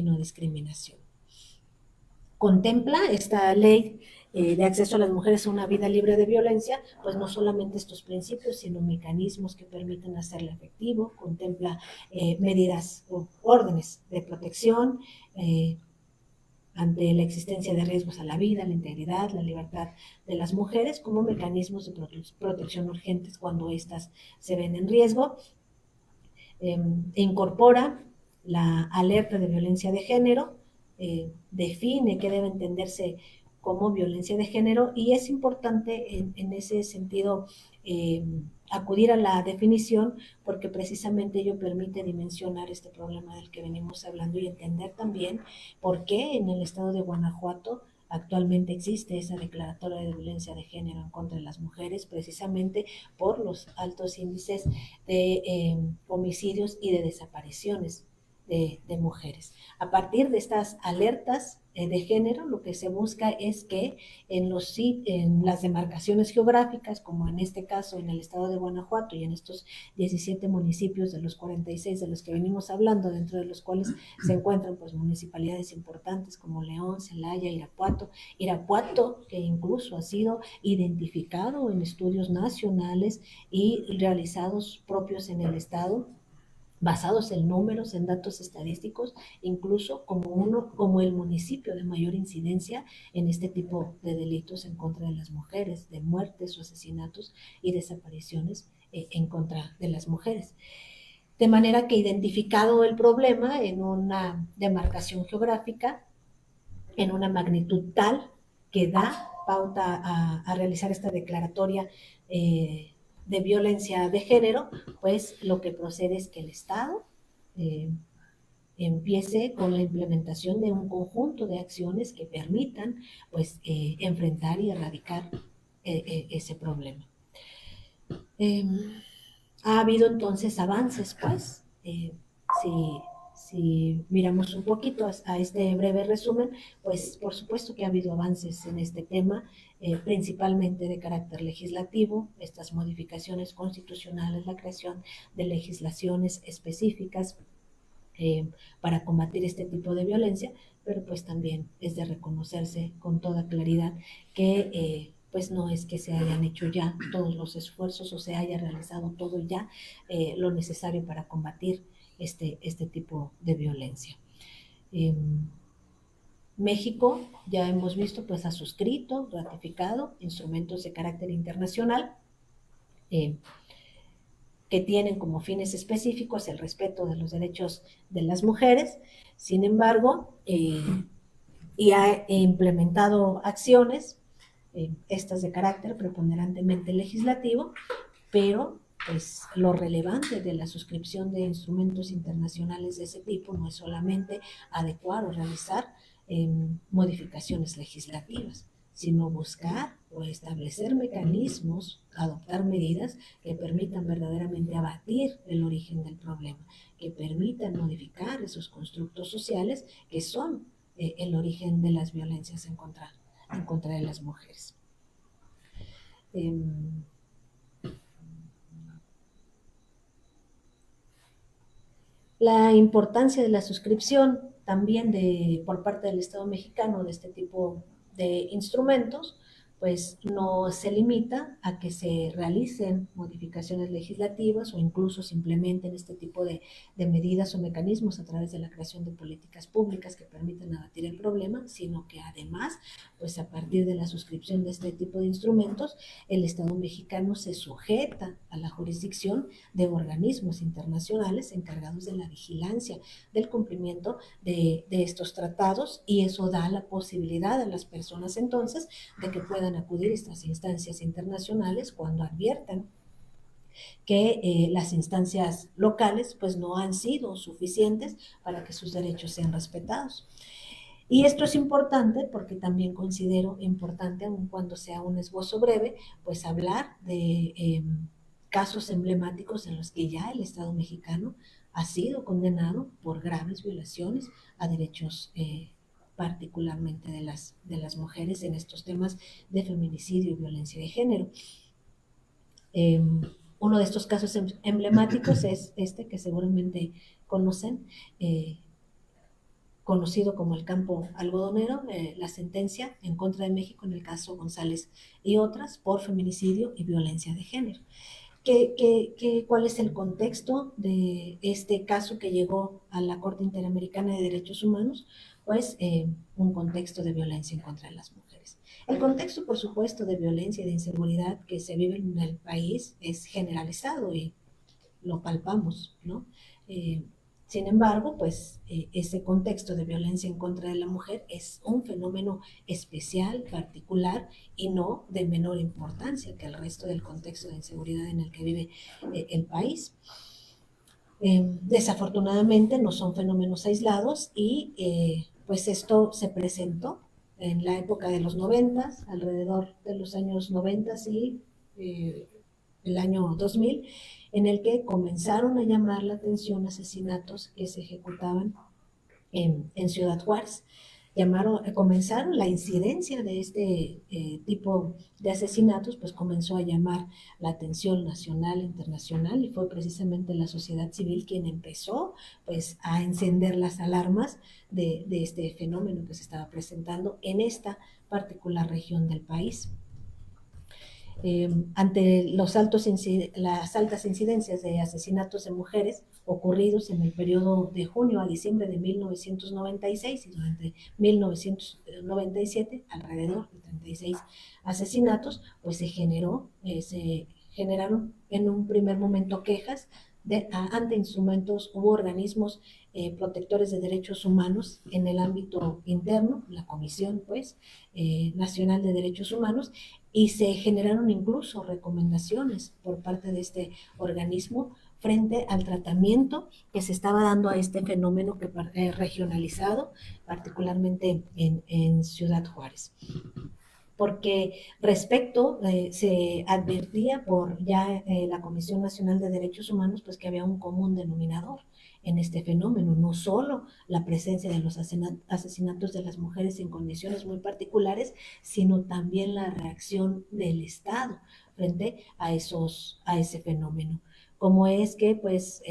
no discriminación. Contempla esta ley de acceso a las mujeres a una vida libre de violencia, pues no solamente estos principios, sino mecanismos que permiten hacerlo efectivo, contempla medidas o órdenes de protección ante la existencia de riesgos a la vida, la integridad, la libertad de las mujeres, como mecanismos de protección urgentes cuando éstas se ven en riesgo. Incorpora la alerta de violencia de género, define qué debe entenderse como violencia de género, y es importante en ese sentido acudir a la definición, porque precisamente ello permite dimensionar este problema del que venimos hablando y entender también por qué en el estado de Guanajuato actualmente existe esa declaratoria de violencia de género en contra de las mujeres, precisamente por los altos índices de homicidios y de desapariciones de mujeres. A partir de estas alertas de género, lo que se busca es que en las demarcaciones geográficas, como en este caso en el estado de Guanajuato y en estos 17 municipios de los 46 de los que venimos hablando, dentro de los cuales se encuentran pues municipalidades importantes como León, Celaya, Irapuato, que incluso ha sido identificado en estudios nacionales y realizados propios en el estado, basados en números, en datos estadísticos, incluso como el municipio de mayor incidencia en este tipo de delitos en contra de las mujeres, de muertes o asesinatos y desapariciones en contra de las mujeres. De manera que, identificado el problema en una demarcación geográfica, en una magnitud tal que da pauta a realizar esta declaratoria de violencia de género, pues lo que procede es que el Estado empiece con la implementación de un conjunto de acciones que permitan pues enfrentar y erradicar ese problema. Ha habido entonces avances, pues, si miramos un poquito a este breve resumen, pues por supuesto que ha habido avances en este tema, principalmente de carácter legislativo, estas modificaciones constitucionales, la creación de legislaciones específicas para combatir este tipo de violencia, pero pues también es de reconocerse con toda claridad que pues no es que se hayan hecho ya todos los esfuerzos o se haya realizado todo ya lo necesario para combatir este tipo de violencia. México, ya hemos visto, pues ha suscrito, ratificado instrumentos de carácter internacional que tienen como fines específicos el respeto de los derechos de las mujeres. Sin embargo, y ha implementado acciones, estas de carácter preponderantemente legislativo, pero pues lo relevante de la suscripción de instrumentos internacionales de ese tipo no es solamente adecuar o realizar modificaciones legislativas, sino buscar o establecer mecanismos, adoptar medidas que permitan verdaderamente abatir el origen del problema, que permitan modificar esos constructos sociales que son el origen de las violencias en contra de las mujeres. La importancia de la suscripción también por parte del Estado mexicano de este tipo de instrumentos, pues no se limita a que se realicen modificaciones legislativas o incluso se implementen este tipo de medidas o mecanismos a través de la creación de políticas públicas que permitan abatir el problema, sino que además, pues a partir de la suscripción de este tipo de instrumentos, el Estado mexicano se sujeta a la jurisdicción de organismos internacionales encargados de la vigilancia del cumplimiento de estos tratados, y eso da la posibilidad a las personas entonces de que puedan acudir a estas instancias internacionales cuando adviertan que las instancias locales pues no han sido suficientes para que sus derechos sean respetados. Y esto es importante porque también considero importante, aun cuando sea un esbozo breve, pues hablar de casos emblemáticos en los que ya el Estado mexicano ha sido condenado por graves violaciones a derechos particularmente de las mujeres en estos temas de feminicidio y violencia de género. Uno de estos casos emblemáticos es este que seguramente conocen, conocido como el campo algodonero, la sentencia en contra de México en el caso González y otras por feminicidio y violencia de género. ¿Cuál es el contexto de este caso que llegó a la Corte Interamericana de Derechos Humanos? Pues un contexto de violencia en contra de las mujeres. El contexto, por supuesto, de violencia y de inseguridad que se vive en el país es generalizado y lo palpamos, ¿no? Sin embargo, pues ese contexto de violencia en contra de la mujer es un fenómeno especial, particular y no de menor importancia que el resto del contexto de inseguridad en el que vive el país. Desafortunadamente no son fenómenos aislados y pues esto se presentó en la época de los 90, alrededor de los años 90 y el año 2000, en el que comenzaron a llamar la atención asesinatos que se ejecutaban en Ciudad Juárez. Comenzaron la incidencia de este tipo de asesinatos, pues comenzó a llamar la atención nacional e internacional, y fue precisamente la sociedad civil quien empezó pues a encender las alarmas de este fenómeno que se estaba presentando en esta particular región del país. Ante las altas incidencias de asesinatos de mujeres ocurridos en el periodo de junio a diciembre de 1996 y durante 1997, alrededor de 36 asesinatos, pues se generaron en un primer momento quejas ante instrumentos u organismos protectores de derechos humanos en el ámbito interno, la Comisión Nacional de Derechos Humanos, y se generaron incluso recomendaciones por parte de este organismo frente al tratamiento que se estaba dando a este fenómeno que, regionalizado, particularmente en Ciudad Juárez. Porque respecto, se advertía por ya la Comisión Nacional de Derechos Humanos, pues que había un común denominador en este fenómeno, no solo la presencia de los asesinatos de las mujeres en condiciones muy particulares, sino también la reacción del Estado frente a ese fenómeno. Como es que pues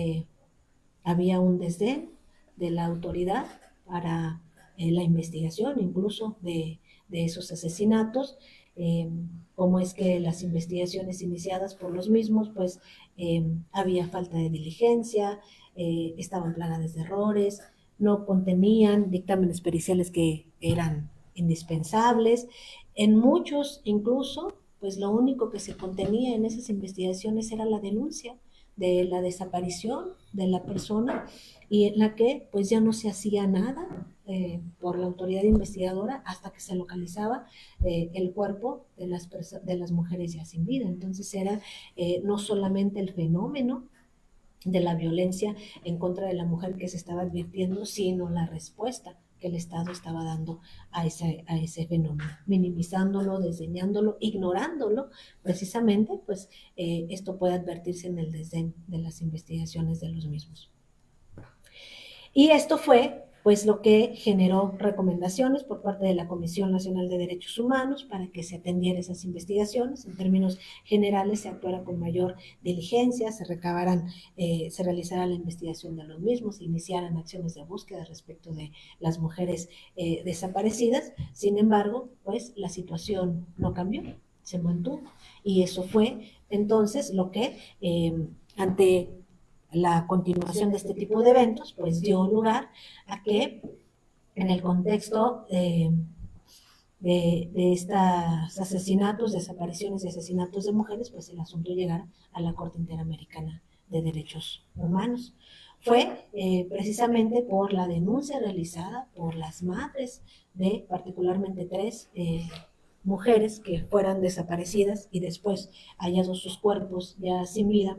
había un desdén de la autoridad para la investigación incluso de esos asesinatos, cómo es que las investigaciones iniciadas por los mismos, pues había falta de diligencia, estaban plagadas de errores, no contenían dictámenes periciales que eran indispensables. En muchos incluso, pues lo único que se contenía en esas investigaciones era la denuncia de la desaparición de la persona y en la que pues ya no se hacía nada por la autoridad investigadora hasta que se localizaba el cuerpo de las mujeres ya sin vida. Entonces era no solamente el fenómeno de la violencia en contra de la mujer que se estaba advirtiendo, sino la respuesta que el Estado estaba dando a ese fenómeno, minimizándolo, desdeñándolo, ignorándolo, precisamente, pues esto puede advertirse en el desdén de las investigaciones de los mismos. Y esto fue pues lo que generó recomendaciones por parte de la Comisión Nacional de Derechos Humanos para que se atendiera esas investigaciones. En términos generales, se actuara con mayor diligencia, se realizara la investigación de los mismos, se iniciaran acciones de búsqueda respecto de las mujeres desaparecidas. Sin embargo, pues la situación no cambió, se mantuvo. Y eso fue entonces lo que ante la continuación de este tipo de eventos, pues dio lugar a que en el contexto de estos asesinatos, desapariciones y asesinatos de mujeres, pues el asunto llegara a la Corte Interamericana de Derechos Humanos. Fue precisamente por la denuncia realizada por las madres de particularmente 3 mujeres que fueran desaparecidas y después hallados sus cuerpos ya sin vida.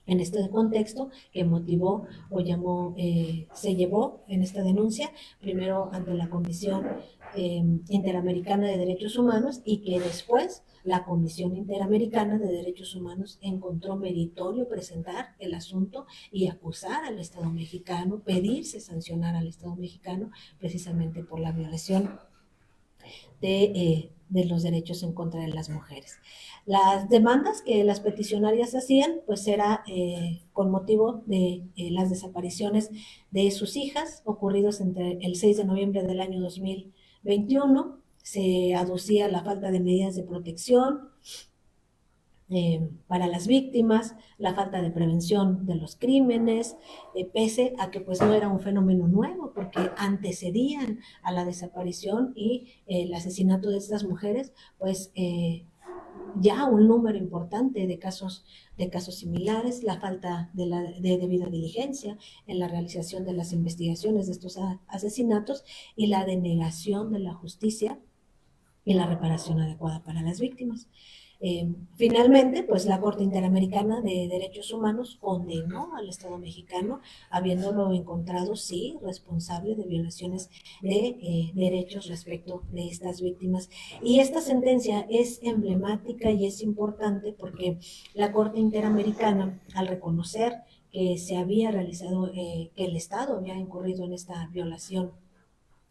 En este contexto que motivó o se llevó en esta denuncia primero ante la Comisión Interamericana de Derechos Humanos y que después la Comisión Interamericana de Derechos Humanos encontró meritorio presentar el asunto y acusar al Estado mexicano, pedirse sancionar al Estado mexicano precisamente por la violación de los derechos en contra de las mujeres. Las demandas que las peticionarias hacían, pues era con motivo de las desapariciones de sus hijas, ocurridos entre el 6 de noviembre del año 2021. Se aducía la falta de medidas de protección para las víctimas, la falta de prevención de los crímenes, pese a que pues no era un fenómeno nuevo, porque antecedían a la desaparición y el asesinato de estas mujeres, pues ya un número importante de casos similares, la falta de debida diligencia en la realización de las investigaciones de estos asesinatos y la denegación de la justicia y la reparación adecuada para las víctimas. Finalmente, pues la Corte Interamericana de Derechos Humanos condenó al Estado mexicano, habiéndolo encontrado, sí, responsable de violaciones de derechos respecto de estas víctimas. Y esta sentencia es emblemática y es importante porque la Corte Interamericana, al reconocer que se había realizado, que el Estado había incurrido en esta violación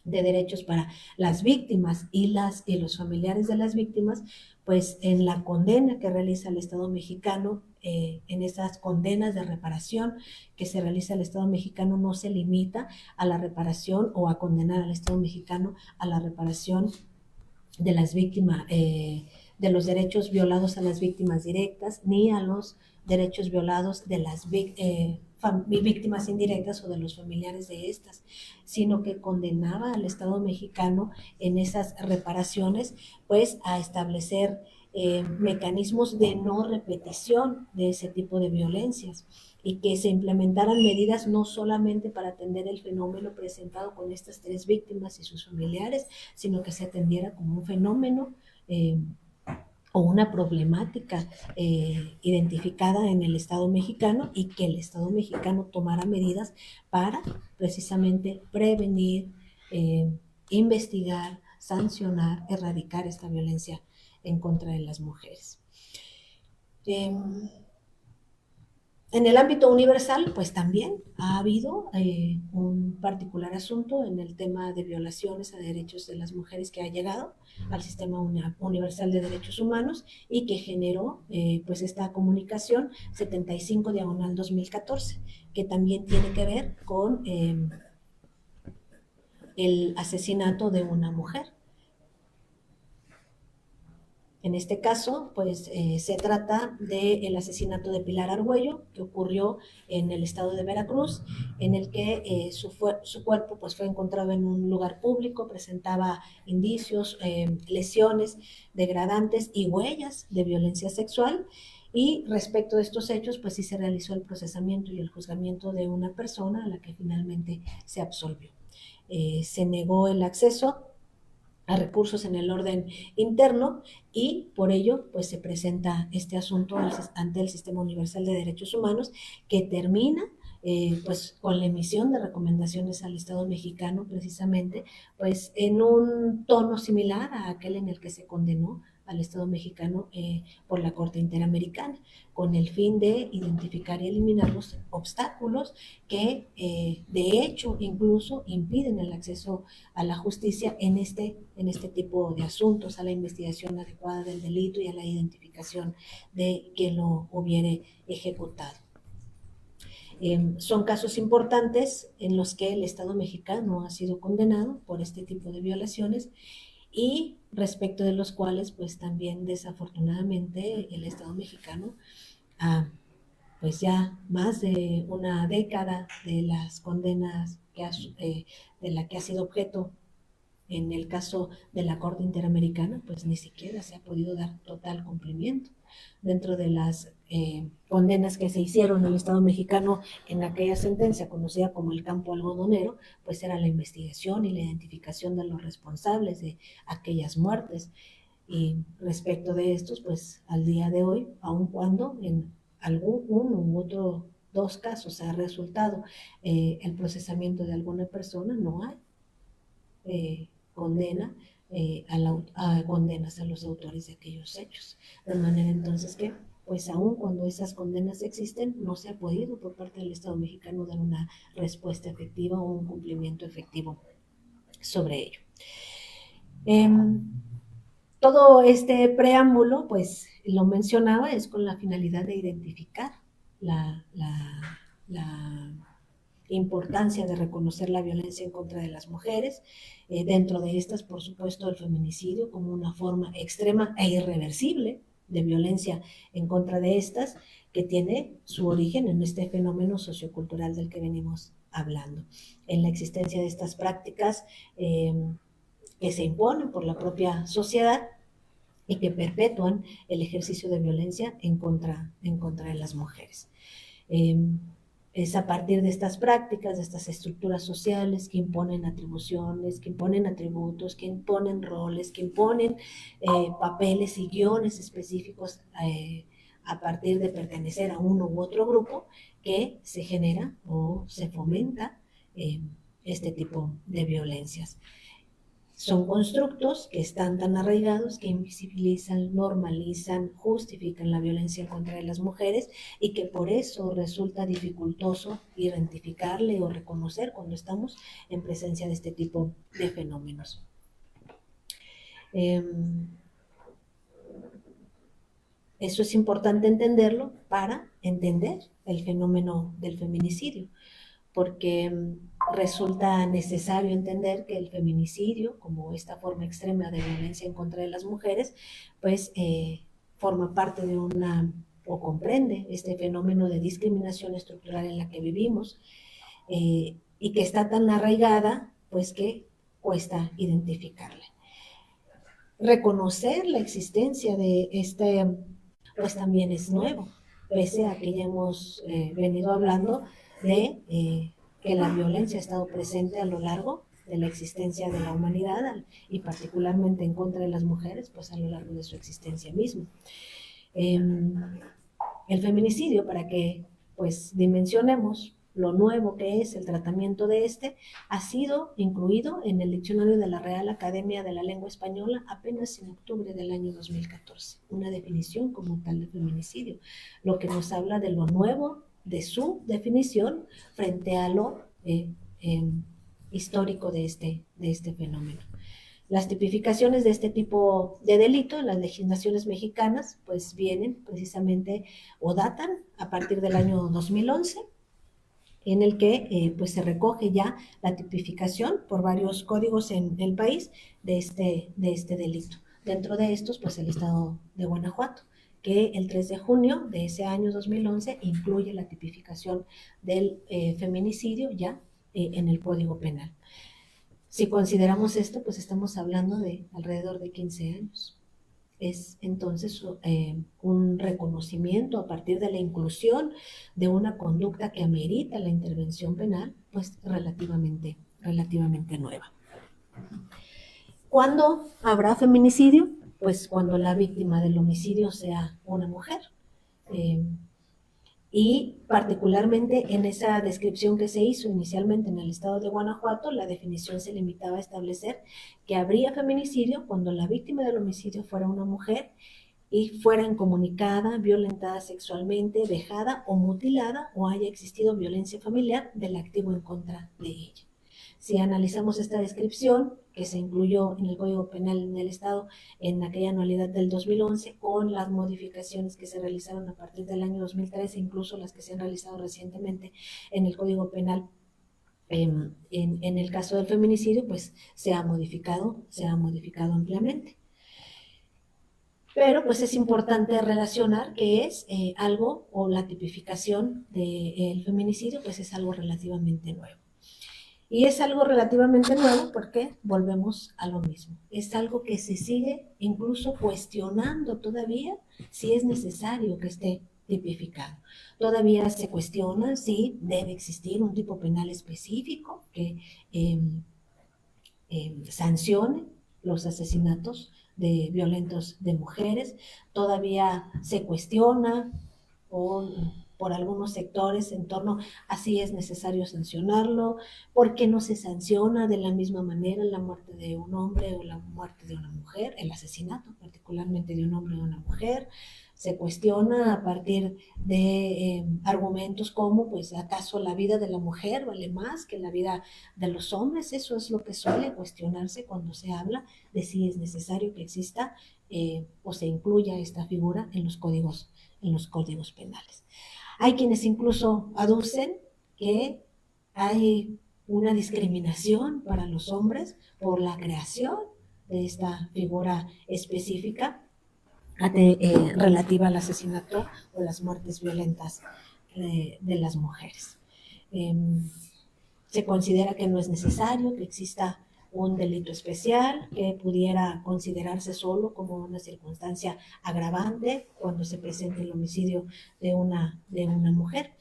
de derechos para las víctimas y los familiares de las víctimas, pues en la condena que realiza el Estado mexicano, en esas condenas de reparación que se realiza el Estado mexicano, no se limita a la reparación o a condenar al Estado mexicano a la reparación de las víctimas, de los derechos violados a las víctimas directas, ni a los derechos violados de las víctimas indirectas o de los familiares de estas, sino que condenaba al Estado mexicano en esas reparaciones, pues a establecer mecanismos de no repetición de ese tipo de violencias y que se implementaran medidas no solamente para atender el fenómeno presentado con estas 3 víctimas y sus familiares, sino que se atendiera como un fenómeno o una problemática identificada en el Estado mexicano y que el Estado mexicano tomara medidas para precisamente prevenir, investigar, sancionar, erradicar esta violencia en contra de las mujeres. En el ámbito universal, pues también ha habido un particular asunto en el tema de violaciones a derechos de las mujeres que ha llegado al Sistema Universal de Derechos Humanos y que generó pues esta comunicación 75/2014, que también tiene que ver con el asesinato de una mujer. En este caso, pues se trata del asesinato de Pilar Argüello, que ocurrió en el estado de Veracruz, en el que su cuerpo pues, fue encontrado en un lugar público, presentaba indicios, lesiones degradantes y huellas de violencia sexual. Y respecto de estos hechos, pues sí se realizó el procesamiento y el juzgamiento de una persona a la que finalmente se absolvió. Se negó el acceso a recursos en el orden interno y por ello pues se presenta este asunto ante el Sistema Universal de Derechos Humanos, que termina pues con la emisión de recomendaciones al Estado mexicano, precisamente pues en un tono similar a aquel en el que se condenó al Estado mexicano por la Corte Interamericana, con el fin de identificar y eliminar los obstáculos que de hecho incluso impiden el acceso a la justicia en este tipo de asuntos, a la investigación adecuada del delito y a la identificación de quien lo hubiere ejecutado. Son casos importantes en los que el Estado mexicano ha sido condenado por este tipo de violaciones y respecto de los cuales pues también desafortunadamente el Estado mexicano pues ya más de una década de las condenas de la que ha sido objeto en el caso de la Corte Interamericana, pues ni siquiera se ha podido dar total cumplimiento. Dentro de las condenas que se hicieron en el Estado mexicano en aquella sentencia conocida como el campo algodonero, pues era la investigación y la identificación de los responsables de aquellas muertes. Y respecto de estos, pues al día de hoy, aun cuando en uno u otro dos casos ha resultado el procesamiento de alguna persona, no hay condenas a los autores de aquellos hechos. De manera entonces que, pues aun cuando esas condenas existen, no se ha podido por parte del Estado mexicano dar una respuesta efectiva o un cumplimiento efectivo sobre ello. Todo este preámbulo, pues lo mencionaba, es con la finalidad de identificar la importancia de reconocer la violencia en contra de las mujeres, dentro de estas, por supuesto, el feminicidio como una forma extrema e irreversible de violencia en contra de estas, que tiene su origen en este fenómeno sociocultural del que venimos hablando, en la existencia de estas prácticas que se imponen por la propia sociedad y que perpetúan el ejercicio de violencia en contra de las mujeres. Es a partir de estas prácticas, de estas estructuras sociales que imponen atribuciones, que imponen atributos, que imponen roles, que imponen papeles y guiones específicos a partir de pertenecer a uno u otro grupo, que se genera o se fomenta este tipo de violencias. Son constructos que están tan arraigados que invisibilizan, normalizan, justifican la violencia contra las mujeres y que por eso resulta dificultoso identificarle o reconocer cuando estamos en presencia de este tipo de fenómenos. Eso es importante entenderlo para entender el fenómeno del feminicidio, porque resulta necesario entender que el feminicidio, como esta forma extrema de violencia en contra de las mujeres, pues forma parte de o comprende este fenómeno de discriminación estructural en la que vivimos y que está tan arraigada, pues que cuesta identificarla. Reconocer la existencia de pues también es nuevo, pese a que ya hemos venido hablando de que la violencia ha estado presente a lo largo de la existencia de la humanidad y particularmente en contra de las mujeres, pues a lo largo de su existencia misma. El feminicidio, para que pues dimensionemos lo nuevo que es el tratamiento de ha sido incluido en el diccionario de la Real Academia de la Lengua Española apenas en octubre del año 2014, una definición como tal de feminicidio, lo que nos habla de lo nuevo de su definición frente a lo histórico de este fenómeno. Las tipificaciones de este tipo de delito en las legislaciones mexicanas pues vienen precisamente o datan a partir del año 2011, en el que pues se recoge ya la tipificación por varios códigos en el país de este delito. Dentro de estos, pues el estado de Guanajuato, que el 3 de junio de ese año 2011 incluye la tipificación del feminicidio ya en el Código Penal. Si consideramos esto, pues estamos hablando de alrededor de 15 años. Es entonces un reconocimiento a partir de la inclusión de una conducta que amerita la intervención penal, pues relativamente nueva. ¿Cuándo habrá feminicidio? Pues cuando la víctima del homicidio sea una mujer. Y particularmente en esa descripción que se hizo inicialmente en el estado de Guanajuato, la definición se limitaba a establecer que habría feminicidio cuando la víctima del homicidio fuera una mujer y fuera incomunicada, violentada sexualmente, vejada o mutilada, o haya existido violencia familiar del activo en contra de ella. Si analizamos esta descripción, que se incluyó en el Código Penal del Estado en aquella anualidad del 2011, con las modificaciones que se realizaron a partir del año 2013, incluso las que se han realizado recientemente en el Código Penal, en el caso del feminicidio, pues se ha modificado ampliamente. Pero pues es importante relacionar que es algo, o la tipificación del feminicidio, pues es algo relativamente nuevo. Y es algo relativamente nuevo porque volvemos a lo mismo. Es algo que se sigue incluso cuestionando todavía si es necesario que esté tipificado. Todavía se cuestiona si debe existir un tipo penal específico que sancione los asesinatos violentos de mujeres. Todavía se cuestiona por algunos sectores en torno a si es necesario sancionarlo, por qué no se sanciona de la misma manera la muerte de un hombre o la muerte de una mujer, el asesinato particularmente de un hombre o de una mujer. Se cuestiona a partir de argumentos como, pues, ¿acaso la vida de la mujer vale más que la vida de los hombres? Eso es lo que suele cuestionarse cuando se habla de si es necesario que exista o se incluya esta figura en los códigos penales. Hay quienes incluso aducen que hay una discriminación para los hombres por la creación de esta figura específica relativa al asesinato o las muertes violentas de las mujeres. Se considera que no es necesario que exista un delito especial que pudiera considerarse solo como una circunstancia agravante cuando se presente el homicidio de una mujer.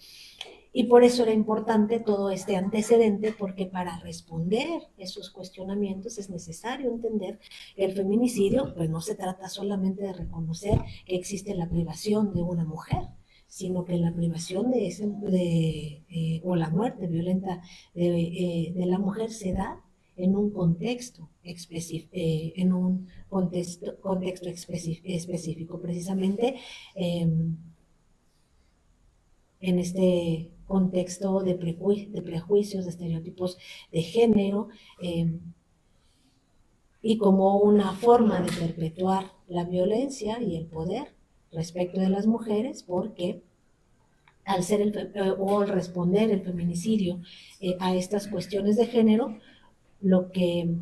Y por eso era importante todo este antecedente, porque para responder esos cuestionamientos es necesario entender que el feminicidio pues no se trata solamente de reconocer que existe la privación de una mujer, sino que la privación o la muerte violenta de la mujer se da en un contexto específico, precisamente en este contexto de prejuicios, de estereotipos de género, y como una forma de perpetuar la violencia y el poder respecto de las mujeres, porque al responder el feminicidio a estas cuestiones de género, lo que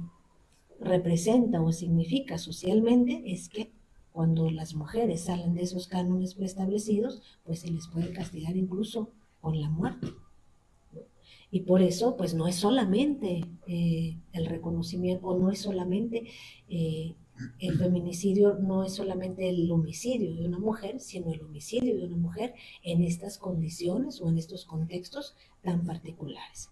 representa o significa socialmente es que cuando las mujeres salen de esos cánones preestablecidos, pues se les puede castigar incluso con la muerte. Y por eso, pues no es solamente el reconocimiento, o no es solamente el feminicidio, no es solamente el homicidio de una mujer, sino el homicidio de una mujer en estas condiciones o en estos contextos tan particulares.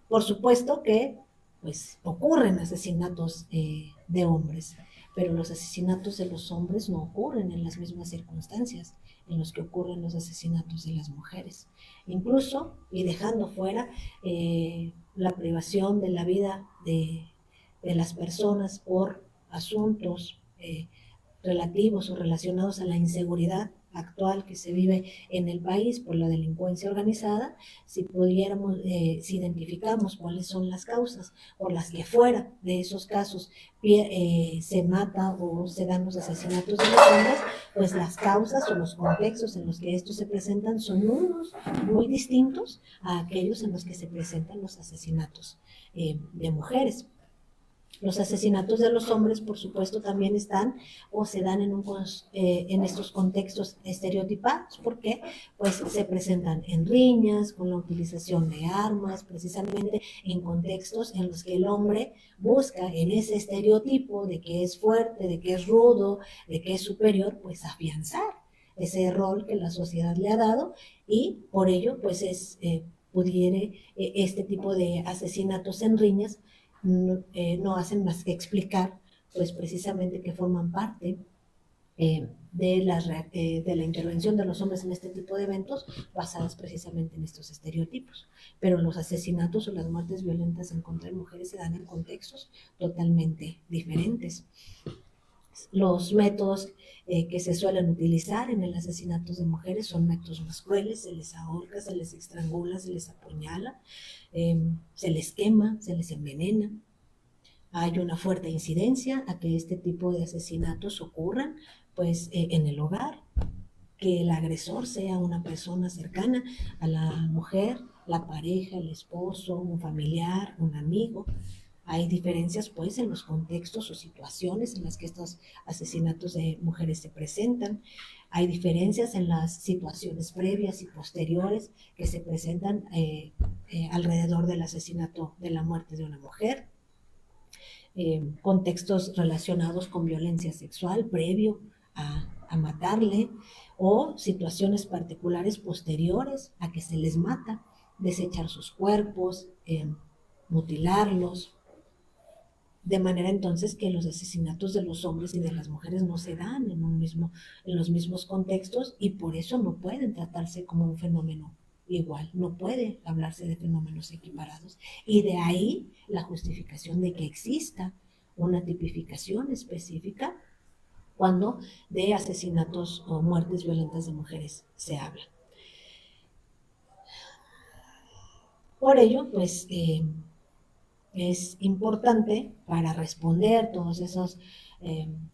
Por supuesto que pues, ocurren asesinatos de hombres, pero los asesinatos de los hombres no ocurren en las mismas circunstancias en los que ocurren los asesinatos de las mujeres. Incluso, y dejando fuera la privación de la vida de las personas por asuntos relativos o relacionados a la inseguridad actual que se vive en el país por la delincuencia organizada, si pudiéramos, si identificamos cuáles son las causas por las que fuera de esos casos se mata o se dan los asesinatos de los hombres, pues las causas o los contextos en los que estos se presentan son unos muy distintos a aquellos en los que se presentan los asesinatos de mujeres. Los asesinatos de los hombres, por supuesto, también están o se dan en estos contextos estereotipados, porque pues se presentan en riñas, con la utilización de armas, precisamente en contextos en los que el hombre busca en ese estereotipo de que es fuerte, de que es rudo, de que es superior, pues afianzar ese rol que la sociedad le ha dado y por ello pues pudiere este tipo de asesinatos en riñas no hacen más que explicar, pues precisamente que forman parte de la intervención de los hombres en este tipo de eventos basadas precisamente en estos estereotipos. Pero los asesinatos o las muertes violentas en contra de mujeres se dan en contextos totalmente diferentes. Los métodos que se suelen utilizar en el asesinato de mujeres son métodos más crueles, se les ahorca, se les estrangula, se les apuñala, se les quema, se les envenena. Hay una fuerte incidencia a que este tipo de asesinatos ocurran pues, en el hogar, que el agresor sea una persona cercana a la mujer, la pareja, el esposo, un familiar, un amigo. Hay diferencias pues en los contextos o situaciones en las que estos asesinatos de mujeres se presentan. Hay diferencias en las situaciones previas y posteriores que se presentan alrededor del asesinato, de la muerte de una mujer. Contextos relacionados con violencia sexual previo a matarle o situaciones particulares posteriores a que se les mata, desechar sus cuerpos, mutilarlos, de manera entonces que los asesinatos de los hombres y de las mujeres no se dan en los mismos contextos y por eso no pueden tratarse como un fenómeno igual, no puede hablarse de fenómenos equiparados. Y de ahí la justificación de que exista una tipificación específica cuando de asesinatos o muertes violentas de mujeres se habla. Por ello, pues es importante para responder todos esos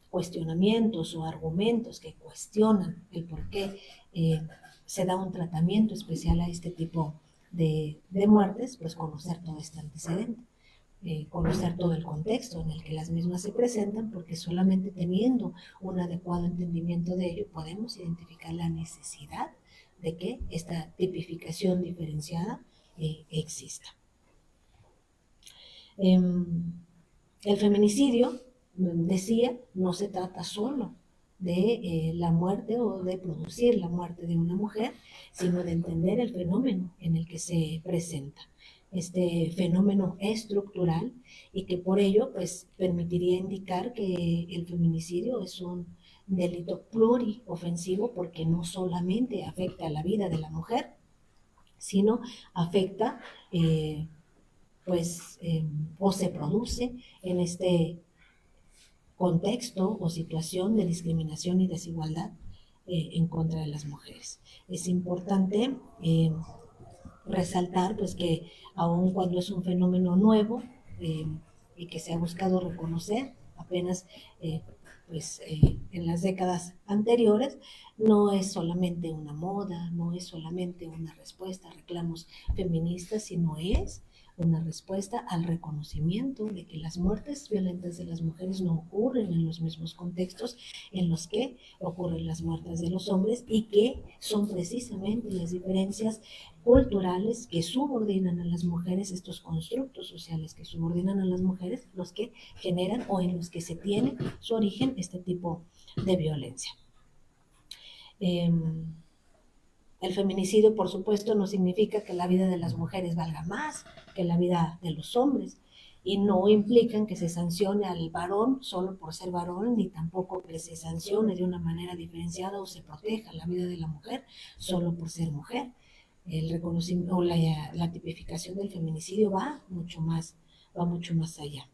cuestionamientos o argumentos que cuestionan el por qué se da un tratamiento especial a este tipo de muertes, pues conocer todo este antecedente, conocer todo el contexto en el que las mismas se presentan, porque solamente teniendo un adecuado entendimiento de ello podemos identificar la necesidad de que esta tipificación diferenciada exista. El feminicidio, decía, no se trata solo de la muerte o de producir la muerte de una mujer, sino de entender el fenómeno en el que se presenta. Este fenómeno estructural y que por ello pues, permitiría indicar que el feminicidio es un delito pluriofensivo porque no solamente afecta a la vida de la mujer, sino afecta o se produce en este contexto o situación de discriminación y desigualdad en contra de las mujeres. Es importante resaltar pues que aun cuando es un fenómeno nuevo y que se ha buscado reconocer apenas en las décadas anteriores, no es solamente una moda, no es solamente una respuesta a reclamos feministas, sino es una respuesta al reconocimiento de que las muertes violentas de las mujeres no ocurren en los mismos contextos en los que ocurren las muertes de los hombres y que son precisamente las diferencias culturales que subordinan a las mujeres, estos constructos sociales que subordinan a las mujeres, los que generan o en los que se tiene su origen este tipo de violencia. El feminicidio, por supuesto, no significa que la vida de las mujeres valga más que la vida de los hombres, y no implican que se sancione al varón solo por ser varón, ni tampoco que se sancione de una manera diferenciada o se proteja la vida de la mujer solo por ser mujer. El reconocimiento o la tipificación del feminicidio va mucho más allá.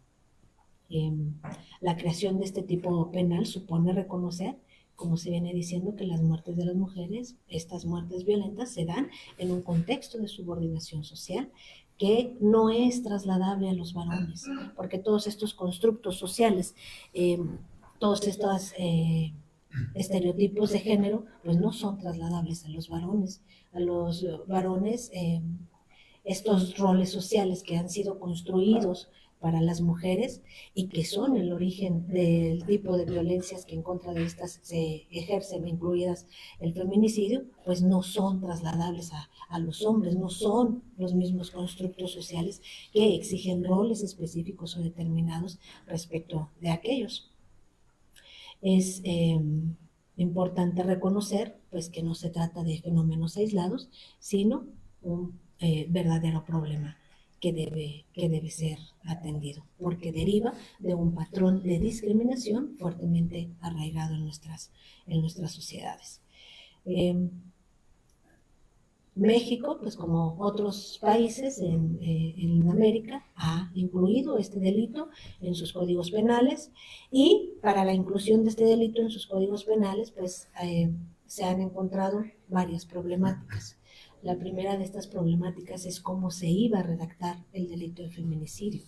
La creación de este tipo penal supone reconocer, como se viene diciendo, que las muertes de las mujeres, estas muertes violentas, se dan en un contexto de subordinación social que no es trasladable a los varones, porque todos estos constructos sociales, todos estos estereotipos de género, pues no son trasladables a los varones. A los varones, estos roles sociales que han sido construidos para las mujeres y que son el origen del tipo de violencias que en contra de estas se ejercen, incluidas el feminicidio, pues no son trasladables a los hombres, no son los mismos constructos sociales que exigen roles específicos o determinados respecto de aquellos. Es importante reconocer pues que no se trata de fenómenos aislados, sino un verdadero problema que debe ser atendido, porque deriva de un patrón de discriminación fuertemente arraigado en nuestras sociedades. México, pues como otros países en América, ha incluido este delito en sus códigos penales, y para la inclusión de este delito en sus códigos penales, pues se han encontrado varias problemáticas. La primera de estas problemáticas es cómo se iba a redactar el delito de feminicidio,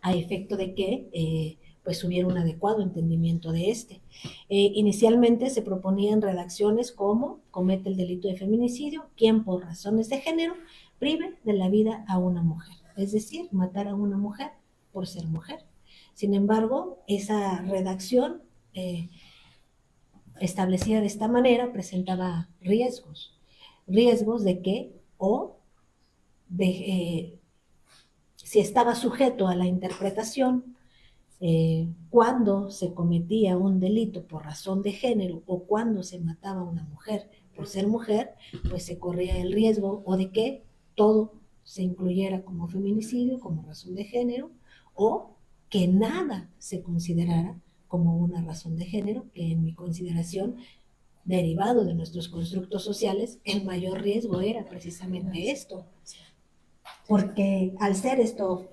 a efecto de que pues hubiera un adecuado entendimiento de este. Inicialmente se proponían redacciones como: comete el delito de feminicidio quien por razones de género prive de la vida a una mujer, es decir, matar a una mujer por ser mujer. Sin embargo, esa redacción establecida de esta manera presentaba riesgos de que si estaba sujeto a la interpretación cuando se cometía un delito por razón de género o cuando se mataba a una mujer por ser mujer, pues se corría el riesgo o de que todo se incluyera como feminicidio, como razón de género, o que nada se considerara como una razón de género, que en mi consideración, derivado de nuestros constructos sociales, el mayor riesgo era precisamente esto. Porque al ser esto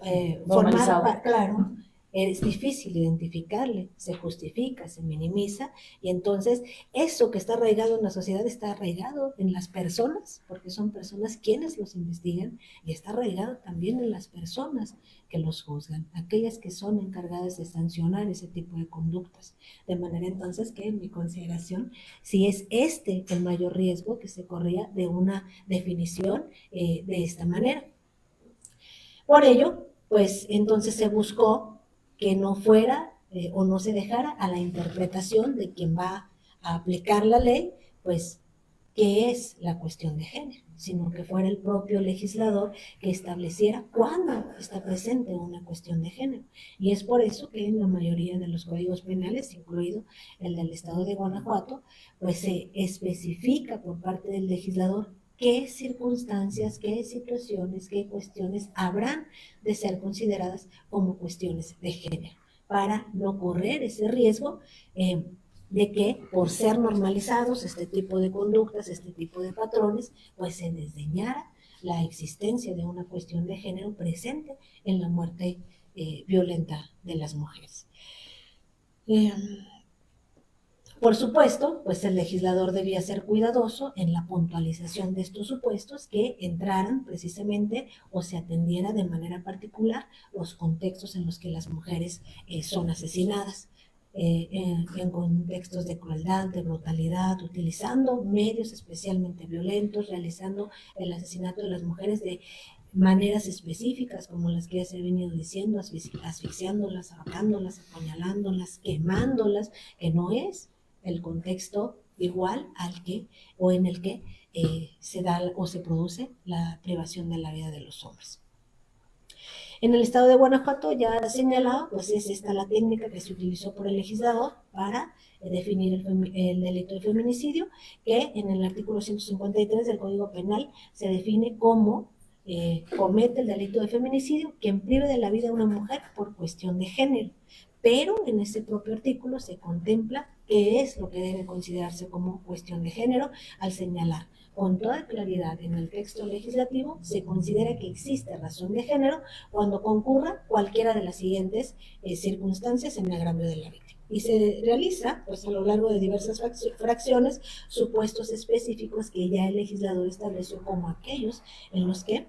formado, claro, es difícil identificarle, se justifica, se minimiza, y entonces eso que está arraigado en la sociedad está arraigado en las personas, porque son personas quienes los investigan, y está arraigado también en las personas que los juzgan, aquellas que son encargadas de sancionar ese tipo de conductas. De manera entonces que en mi consideración, si es este el mayor riesgo que se corría de una definición de esta manera. Por ello, pues entonces se buscó que no fuera o no se dejara a la interpretación de quien va a aplicar la ley, pues, qué es la cuestión de género, sino que fuera el propio legislador que estableciera cuándo está presente una cuestión de género. Y es por eso que en la mayoría de los códigos penales, incluido el del estado de Guanajuato, pues se especifica por parte del legislador qué circunstancias, qué situaciones, qué cuestiones habrán de ser consideradas como cuestiones de género, para no correr ese riesgo de que por ser normalizados este tipo de conductas, este tipo de patrones, pues se desdeñara la existencia de una cuestión de género presente en la muerte violenta de las mujeres. Por supuesto, pues el legislador debía ser cuidadoso en la puntualización de estos supuestos que entraran precisamente o se atendiera de manera particular los contextos en los que las mujeres son asesinadas, en contextos de crueldad, de brutalidad, utilizando medios especialmente violentos, realizando el asesinato de las mujeres de maneras específicas, como las que ya se ha venido diciendo, asfixiándolas, ahorcándolas, apuñalándolas, quemándolas, que no es el contexto igual al que o en el que se da o se produce la privación de la vida de los hombres. En el estado de Guanajuato, ya señalado, pues es esta la técnica que se utilizó por el legislador para definir el delito de feminicidio, que en el artículo 153 del Código Penal se define como comete el delito de feminicidio quien prive de la vida a una mujer por cuestión de género. Pero en ese propio artículo se contempla qué es lo que debe considerarse como cuestión de género al señalar con toda claridad en el texto legislativo, se considera que existe razón de género cuando concurra cualquiera de las siguientes circunstancias en agravio de la víctima. Y se realiza, pues, a lo largo de diversas fracciones, supuestos específicos que ya el legislador estableció como aquellos en los que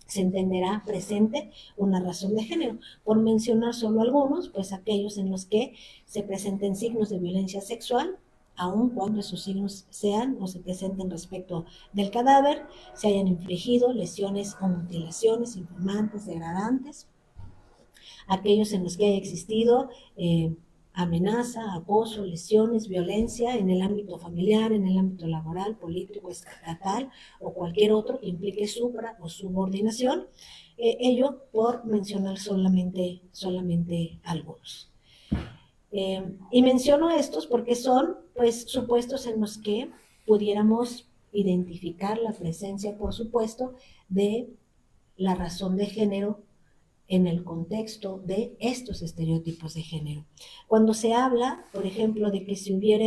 se entenderá presente una razón de género. Por mencionar solo algunos, pues aquellos en los que se presenten signos de violencia sexual, aun cuando esos signos sean o se presenten respecto del cadáver, se hayan infligido lesiones o mutilaciones informantes, degradantes, aquellos en los que haya existido amenaza, acoso, lesiones, violencia en el ámbito familiar, en el ámbito laboral, político, estatal o cualquier otro que implique supra o subordinación, ello por mencionar solamente algunos. Y menciono estos porque son, pues, supuestos en los que pudiéramos identificar la presencia, por supuesto, de la razón de género en el contexto de estos estereotipos de género. Cuando se habla, por ejemplo, de que si hubiera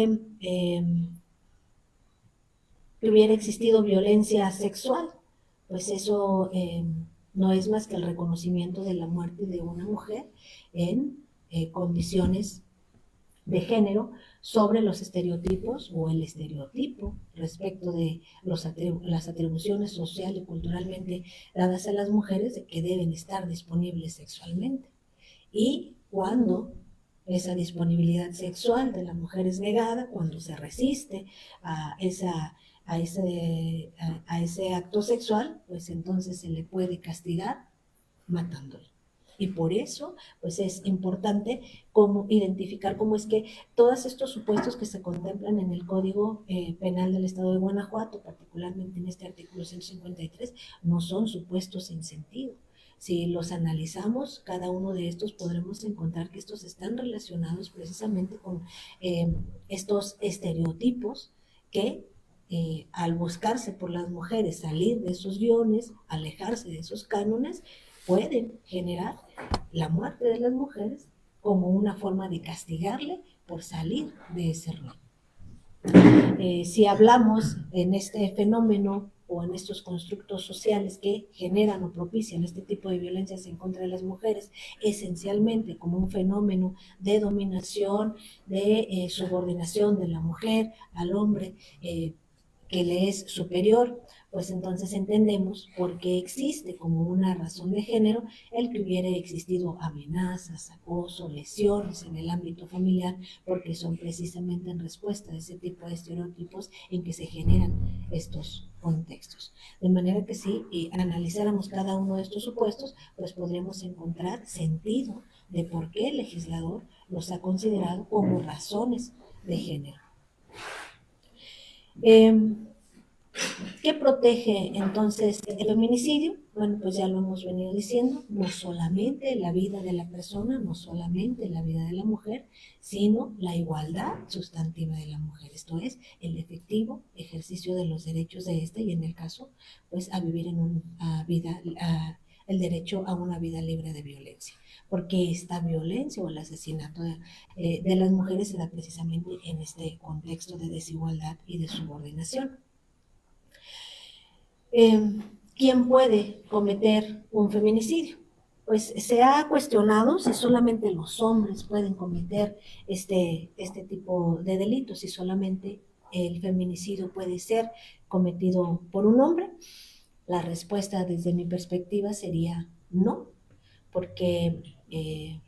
existido violencia sexual, pues eso no es más que el reconocimiento de la muerte de una mujer en condiciones de género sobre los estereotipos o el estereotipo respecto de las atribuciones social y culturalmente dadas a las mujeres de que deben estar disponibles sexualmente. Y cuando esa disponibilidad sexual de la mujer es negada, cuando se resiste a ese acto sexual, pues entonces se le puede castigar matándolo. Y por eso, pues es importante identificar cómo es que todos estos supuestos que se contemplan en el Código Penal del Estado de Guanajuato, particularmente en este artículo 153, no son supuestos sin sentido. Si los analizamos, cada uno de estos podremos encontrar que estos están relacionados precisamente con estos estereotipos que al buscarse por las mujeres salir de esos guiones, alejarse de esos cánones, pueden generar la muerte de las mujeres como una forma de castigarle por salir de ese rol. Si hablamos en este fenómeno o en estos constructos sociales que generan o propician este tipo de violencias en contra de las mujeres, esencialmente como un fenómeno de dominación, de subordinación de la mujer al hombre que le es superior, pues entonces entendemos por qué existe como una razón de género el que hubiera existido amenazas, acoso, lesiones en el ámbito familiar, porque son precisamente en respuesta a ese tipo de estereotipos en que se generan estos contextos. De manera que si analizáramos cada uno de estos supuestos, pues podríamos encontrar sentido de por qué el legislador los ha considerado como razones de género. ¿Qué protege entonces el feminicidio? Bueno, pues ya lo hemos venido diciendo, no solamente la vida de la persona, no solamente la vida de la mujer, sino la igualdad sustantiva de la mujer, esto es, el efectivo ejercicio de los derechos de esta y en el caso, pues a vivir en el derecho a una vida libre de violencia, porque esta violencia o el asesinato de las mujeres se da precisamente en este contexto de desigualdad y de subordinación. ¿Quién puede cometer un feminicidio? Pues se ha cuestionado si solamente los hombres pueden cometer este tipo de delitos, si solamente el feminicidio puede ser cometido por un hombre. La respuesta desde mi perspectiva sería no, porque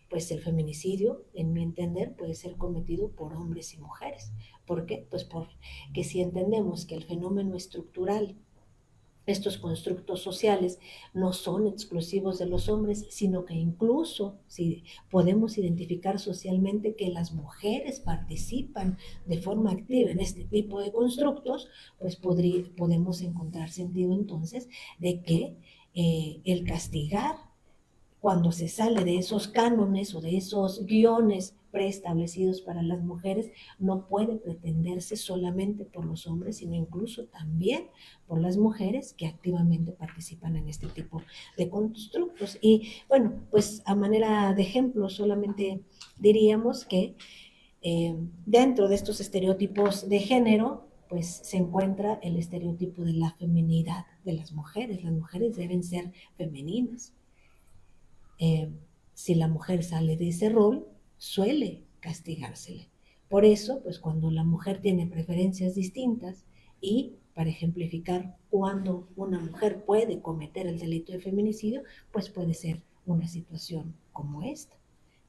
pues el feminicidio, en mi entender, puede ser cometido por hombres y mujeres. ¿Por qué? Pues porque si entendemos que el fenómeno estructural, estos constructos sociales no son exclusivos de los hombres, sino que incluso si podemos identificar socialmente que las mujeres participan de forma activa en este tipo de constructos, pues podemos encontrar sentido entonces de que el castigar cuando se sale de esos cánones o de esos guiones preestablecidos para las mujeres, no puede pretenderse solamente por los hombres, sino incluso también por las mujeres que activamente participan en este tipo de constructos. Y bueno, pues a manera de ejemplo, solamente diríamos que dentro de estos estereotipos de género, pues se encuentra el estereotipo de la feminidad de las mujeres. Las mujeres deben ser femeninas. Eh, si la mujer sale de ese rol, suele castigársele. Por eso, pues cuando la mujer tiene preferencias distintas y, para ejemplificar, cuando una mujer puede cometer el delito de feminicidio, pues puede ser una situación como esta.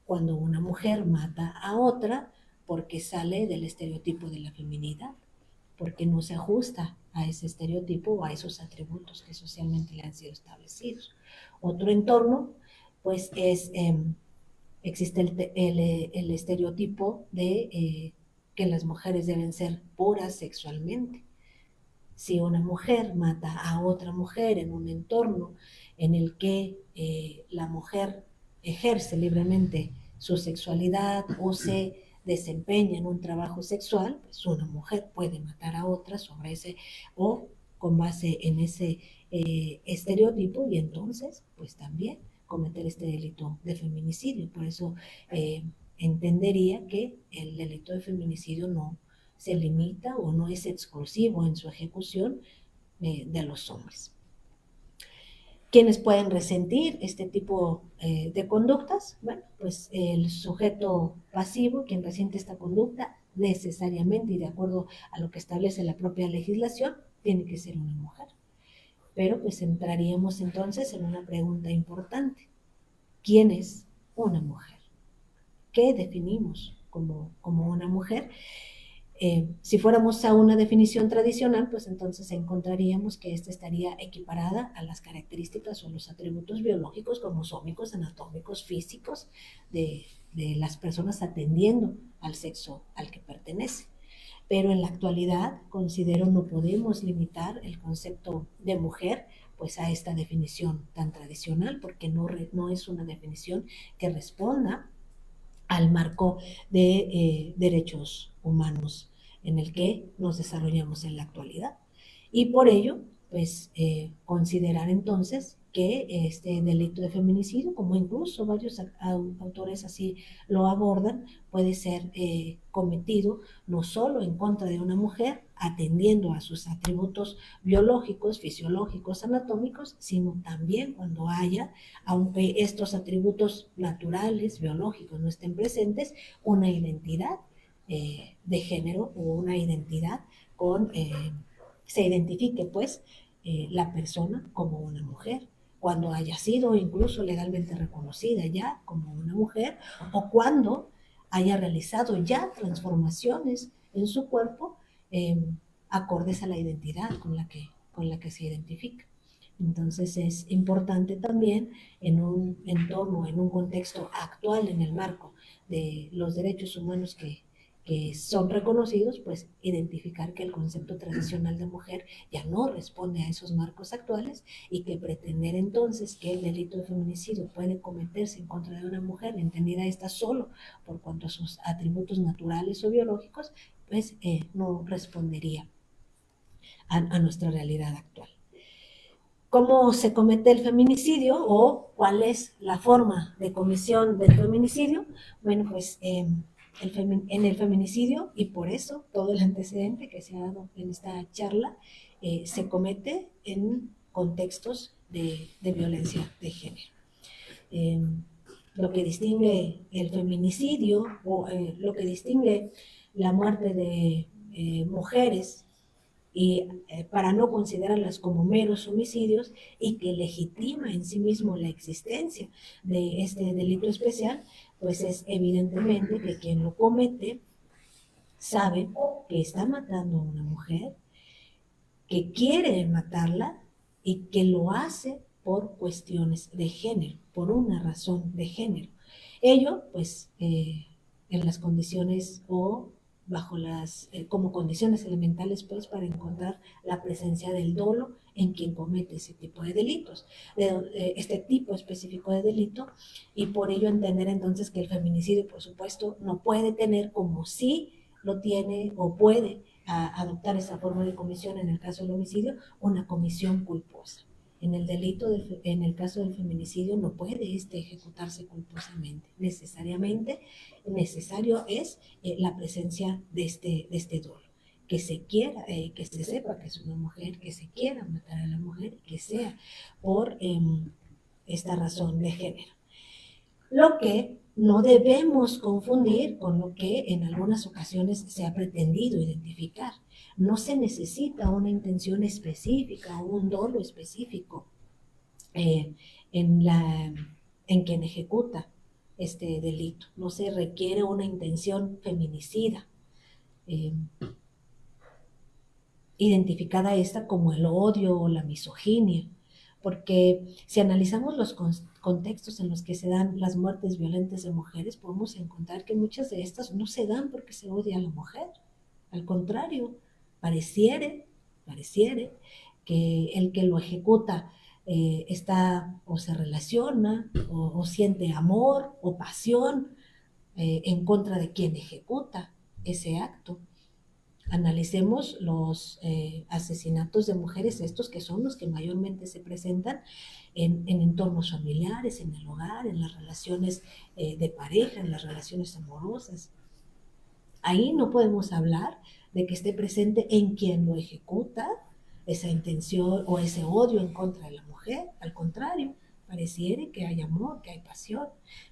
Cuando una mujer mata a otra porque sale del estereotipo de la feminidad, porque no se ajusta a ese estereotipo o a esos atributos que socialmente le han sido establecidos. Otro entorno, pues existe el estereotipo de que las mujeres deben ser puras sexualmente. Si una mujer mata a otra mujer en un entorno en el que la mujer ejerce libremente su sexualidad o se desempeña en un trabajo sexual, pues una mujer puede matar a otra sobre ese o con base en ese estereotipo y entonces pues también cometer este delito de feminicidio. Por eso entendería que el delito de feminicidio no se limita o no es exclusivo en su ejecución de los hombres. ¿Quiénes pueden resentir este tipo de conductas? Bueno, pues el sujeto pasivo, quien resiente esta conducta, necesariamente y de acuerdo a lo que establece la propia legislación, tiene que ser una mujer. Pero pues entraríamos entonces en una pregunta importante. ¿Quién es una mujer? ¿Qué definimos como una mujer? Si fuéramos a una definición tradicional, pues entonces encontraríamos que esta estaría equiparada a las características o los atributos biológicos, cromosómicos, anatómicos, físicos de las personas atendiendo al sexo al que pertenece. Pero en la actualidad considero no podemos limitar el concepto de mujer pues a esta definición tan tradicional, porque no es una definición que responda al marco de derechos humanos en el que nos desarrollamos en la actualidad. Y por ello, pues considerar entonces que este delito de feminicidio, como incluso varios autores así lo abordan, puede ser cometido no solo en contra de una mujer, atendiendo a sus atributos biológicos, fisiológicos, anatómicos, sino también cuando haya, aunque estos atributos naturales, biológicos no estén presentes, una identidad de género o una identidad con, se identifique pues la persona como una mujer, cuando haya sido incluso legalmente reconocida ya como una mujer o cuando haya realizado ya transformaciones en su cuerpo acordes a la identidad con la que se identifica. Entonces es importante también en un entorno, en un contexto actual en el marco de los derechos humanos que son reconocidos, pues identificar que el concepto tradicional de mujer ya no responde a esos marcos actuales y que pretender entonces que el delito de feminicidio puede cometerse en contra de una mujer, entendida esta solo por cuanto a sus atributos naturales o biológicos, pues no respondería a nuestra realidad actual. ¿Cómo se comete el feminicidio o cuál es la forma de comisión del feminicidio? Bueno, pues en el feminicidio, y por eso todo el antecedente que se ha dado en esta charla, se comete en contextos de violencia de género. Lo que distingue el feminicidio o lo que distingue la muerte de mujeres y para no considerarlas como meros homicidios y que legitima en sí mismo la existencia de este delito especial, pues es evidentemente que quien lo comete sabe que está matando a una mujer, que quiere matarla y que lo hace por cuestiones de género, por una razón de género. Ello, pues, en las condiciones o bajo como condiciones elementales, pues, para encontrar la presencia del dolo en quien comete ese tipo de delitos, este tipo específico de delito, y por ello entender entonces que el feminicidio, por supuesto, no puede tener, como sí lo tiene o puede adoptar esa forma de comisión en el caso del homicidio, una comisión culposa. En el delito, en el caso del feminicidio, no puede ejecutarse culposamente. Necesariamente, necesario es la presencia de este dolo. Que se quiera, que se sepa que es una mujer, que se quiera matar a la mujer, que sea por esta razón de género. Lo que no debemos confundir con lo que en algunas ocasiones se ha pretendido identificar. No se necesita una intención específica o un dolo específico en quien ejecuta este delito. No se requiere una intención feminicida, identificada esta como el odio o la misoginia, porque si analizamos los contextos en los que se dan las muertes violentas de mujeres, podemos encontrar que muchas de estas no se dan porque se odia a la mujer. Al contrario, pareciere que el que lo ejecuta está o se relaciona o siente amor o pasión en contra de quien ejecuta ese acto. Analicemos los asesinatos de mujeres, estos que son los que mayormente se presentan en entornos familiares, en el hogar, en las relaciones de pareja, en las relaciones amorosas. Ahí no podemos hablar de que esté presente en quien lo ejecuta esa intención o ese odio en contra de la mujer. Al contrario, pareciera que hay amor, que hay pasión.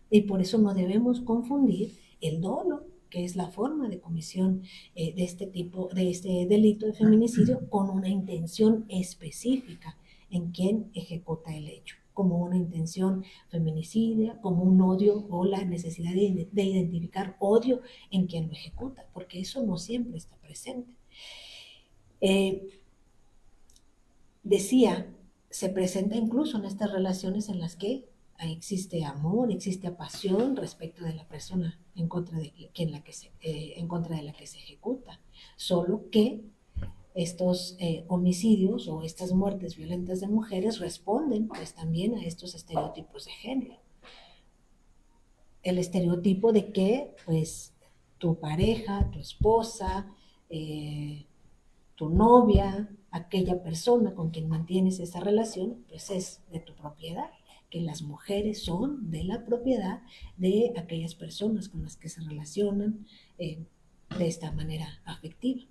Y por eso no debemos confundir el dolo, que es la forma de comisión de este delito de feminicidio, con una intención específica en quien ejecuta el hecho, como una intención feminicida, como un odio o la necesidad de identificar odio en quien lo ejecuta, porque eso no siempre está presente. Decía, se presenta incluso en estas relaciones en las que existe amor, existe pasión respecto de la persona en contra de la que se ejecuta, solo que estos homicidios o estas muertes violentas de mujeres responden pues también a estos estereotipos de género. El estereotipo de que pues tu pareja, tu esposa, tu novia, aquella persona con quien mantienes esa relación, pues es de tu propiedad, que las mujeres son de la propiedad de aquellas personas con las que se relacionan de esta manera afectiva.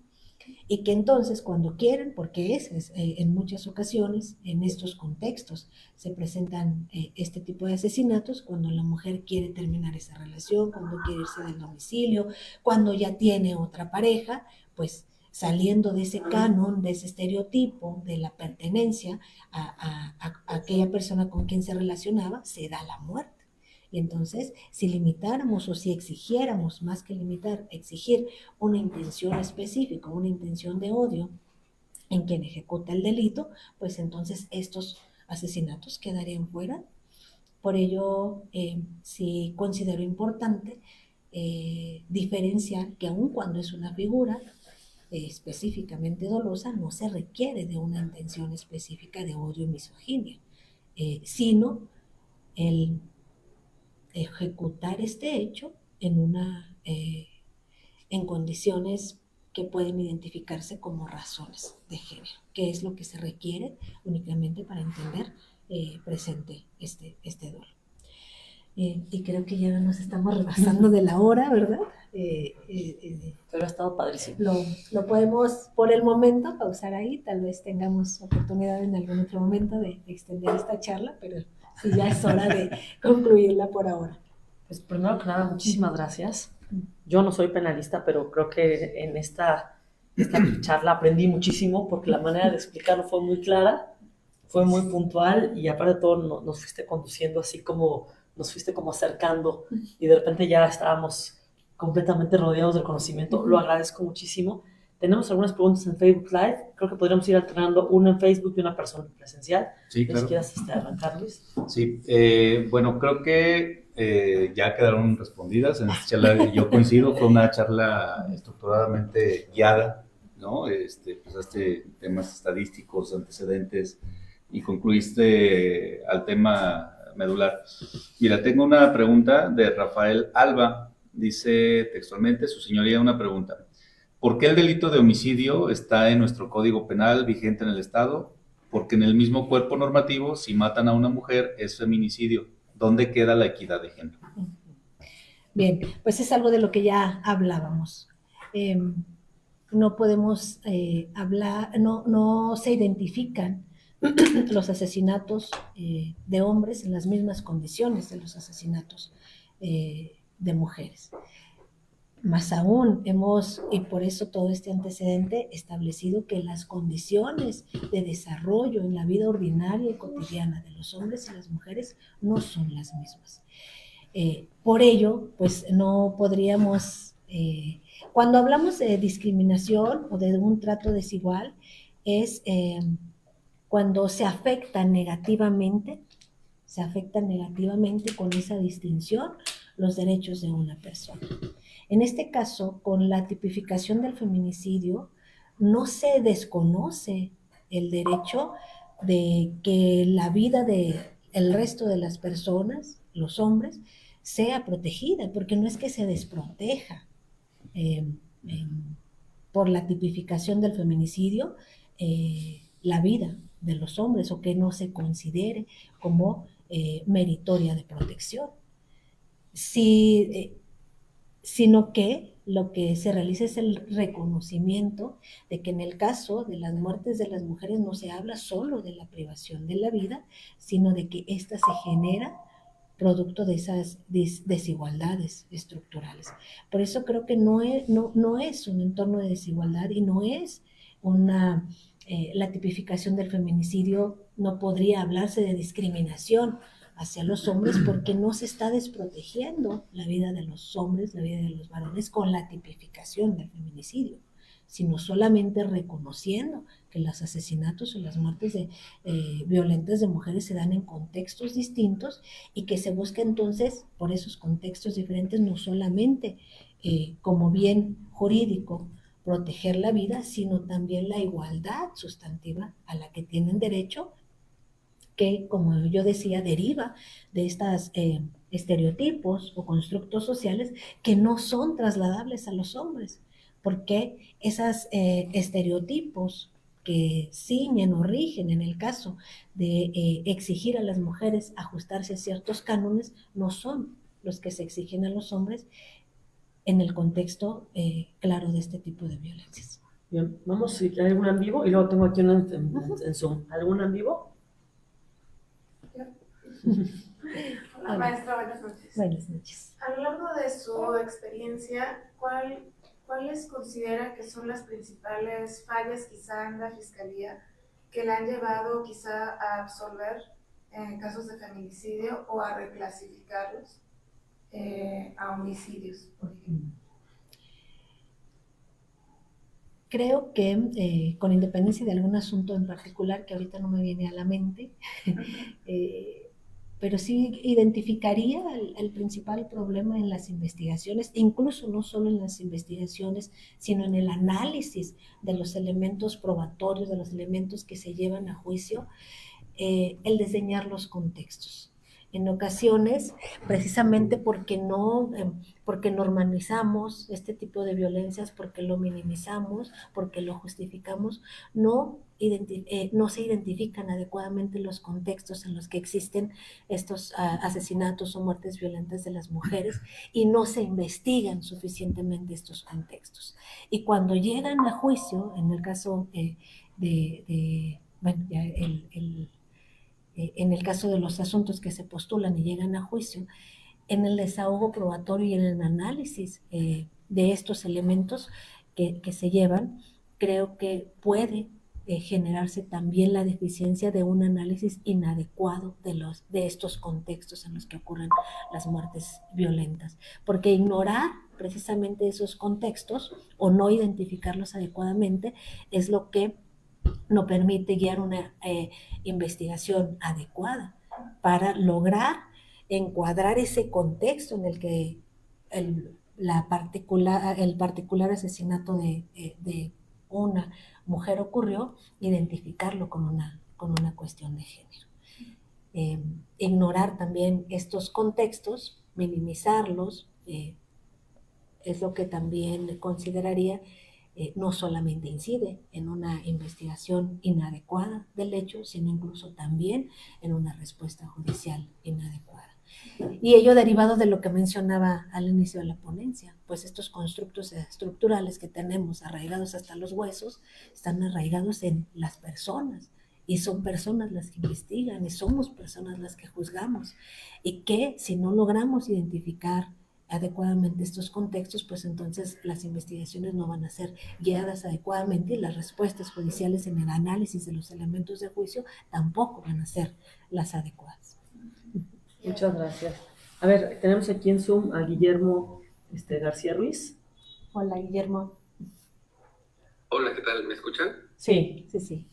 Y que entonces cuando quieren, porque en muchas ocasiones en estos contextos se presentan este tipo de asesinatos, cuando la mujer quiere terminar esa relación, cuando quiere irse del domicilio, cuando ya tiene otra pareja, pues saliendo de ese canon, de ese estereotipo, de la pertenencia a aquella persona con quien se relacionaba, se da la muerte. Y entonces, si limitáramos o si exigiéramos, más que limitar, exigir una intención específica, una intención de odio en quien ejecuta el delito, pues entonces estos asesinatos quedarían fuera. Por ello, sí considero importante diferenciar que aun cuando es una figura específicamente dolosa, no se requiere de una intención específica de odio y misoginia, sino el ejecutar este hecho en condiciones que pueden identificarse como razones de género, que es lo que se requiere únicamente para entender presente este dolo. Y creo que ya nos estamos rebasando de la hora, ¿verdad? Pero ha estado padrísimo. Lo podemos por el momento pausar ahí, tal vez tengamos oportunidad en algún otro momento de extender esta charla, pero sí ya es hora de concluirla por ahora. Pues primero que nada, muchísimas gracias. Yo no soy penalista, pero creo que en esta charla aprendí muchísimo porque la manera de explicarlo fue muy clara, fue muy puntual y aparte de todo nos fuiste conduciendo así como, nos fuiste como acercando y de repente ya estábamos completamente rodeados del conocimiento. Lo agradezco muchísimo. Tenemos algunas preguntas en Facebook Live. Creo que podríamos ir alternando una en Facebook y una persona presencial. Sí, claro. ¿Les quieras arrancar, Luis? Sí, bueno, creo que ya quedaron respondidas. En esta charla yo coincido, fue una charla estructuradamente guiada, ¿no? Empezaste temas estadísticos, antecedentes, y concluiste al tema medular. Mira, tengo una pregunta de Rafael Alba. Dice textualmente, su señoría, una pregunta. ¿Por qué el delito de homicidio está en nuestro Código Penal vigente en el Estado? Porque en el mismo cuerpo normativo, si matan a una mujer, es feminicidio. ¿Dónde queda la equidad de género? Bien, pues es algo de lo que ya hablábamos. No podemos hablar, no se identifican los asesinatos de hombres en las mismas condiciones de los asesinatos de mujeres. Más aún, y por eso todo este antecedente, establecido que las condiciones de desarrollo en la vida ordinaria y cotidiana de los hombres y las mujeres no son las mismas. Por ello, pues no podríamos, cuando hablamos de discriminación o de un trato desigual, es cuando se afecta negativamente con esa distinción los derechos de una persona. En este caso, con la tipificación del feminicidio, no se desconoce el derecho de que la vida del resto de las personas, los hombres, sea protegida, porque no es que se desproteja por la tipificación del feminicidio la vida de los hombres, o que no se considere como meritoria de protección. Sino que lo que se realiza es el reconocimiento de que en el caso de las muertes de las mujeres no se habla solo de la privación de la vida, sino de que ésta se genera producto de esas desigualdades estructurales. Por eso creo que no es un entorno de desigualdad y no es la tipificación del feminicidio, no podría hablarse de discriminación hacia los hombres, porque no se está desprotegiendo la vida de los hombres, la vida de los varones con la tipificación del feminicidio, sino solamente reconociendo que los asesinatos o las muertes violentas de mujeres se dan en contextos distintos, y que se busca entonces, por esos contextos diferentes, no solamente como bien jurídico proteger la vida, sino también la igualdad sustantiva a la que tienen derecho, que, como yo decía, deriva de estos estereotipos o constructos sociales que no son trasladables a los hombres, porque esos estereotipos que ciñen o rigen en el caso de exigir a las mujeres ajustarse a ciertos cánones no son los que se exigen a los hombres en el contexto claro de este tipo de violencias. Bien, vamos, si hay alguna en vivo, y luego tengo aquí una en Zoom. ¿Alguna en vivo? Hola, maestra, buenas noches. Buenas noches. A lo largo de su experiencia, ¿cuáles considera que son las principales fallas quizá en la Fiscalía que le han llevado quizá a absolver casos de feminicidio o a reclasificarlos a homicidios, por ejemplo? Creo que con independencia de algún asunto en particular que ahorita no me viene a la mente, pero sí identificaría el principal problema en las investigaciones, incluso no solo en las investigaciones, sino en el análisis de los elementos probatorios, de los elementos que se llevan a juicio, el diseñar los contextos. En ocasiones, precisamente porque normalizamos este tipo de violencias, porque lo minimizamos, porque lo justificamos, no se identifican adecuadamente los contextos en los que existen estos asesinatos o muertes violentas de las mujeres, y no se investigan suficientemente estos contextos. Y cuando llegan a juicio, en el caso en el caso de los asuntos que se postulan y llegan a juicio, en el desahogo probatorio y en el análisis de estos elementos que se llevan, creo que puede generarse también la deficiencia de un análisis inadecuado de estos contextos en los que ocurren las muertes violentas, porque ignorar precisamente esos contextos o no identificarlos adecuadamente es lo que no permite guiar una investigación adecuada para lograr encuadrar ese contexto en el que el particular asesinato de una mujer ocurrió, identificarlo con una cuestión de género. Ignorar también estos contextos, minimizarlos, es lo que también consideraría no solamente incide en una investigación inadecuada del hecho, sino incluso también en una respuesta judicial inadecuada. Y ello derivado de lo que mencionaba al inicio de la ponencia, pues estos constructos estructurales que tenemos arraigados hasta los huesos, están arraigados en las personas, y son personas las que investigan, y somos personas las que juzgamos, y que si no logramos identificar adecuadamente estos contextos, pues entonces las investigaciones no van a ser guiadas adecuadamente y las respuestas judiciales en el análisis de los elementos de juicio tampoco van a ser las adecuadas. Muchas gracias. A ver, tenemos aquí en Zoom a Guillermo García Ruiz. Hola, Guillermo. Hola, ¿qué tal? ¿Me escuchan? Sí. Sí.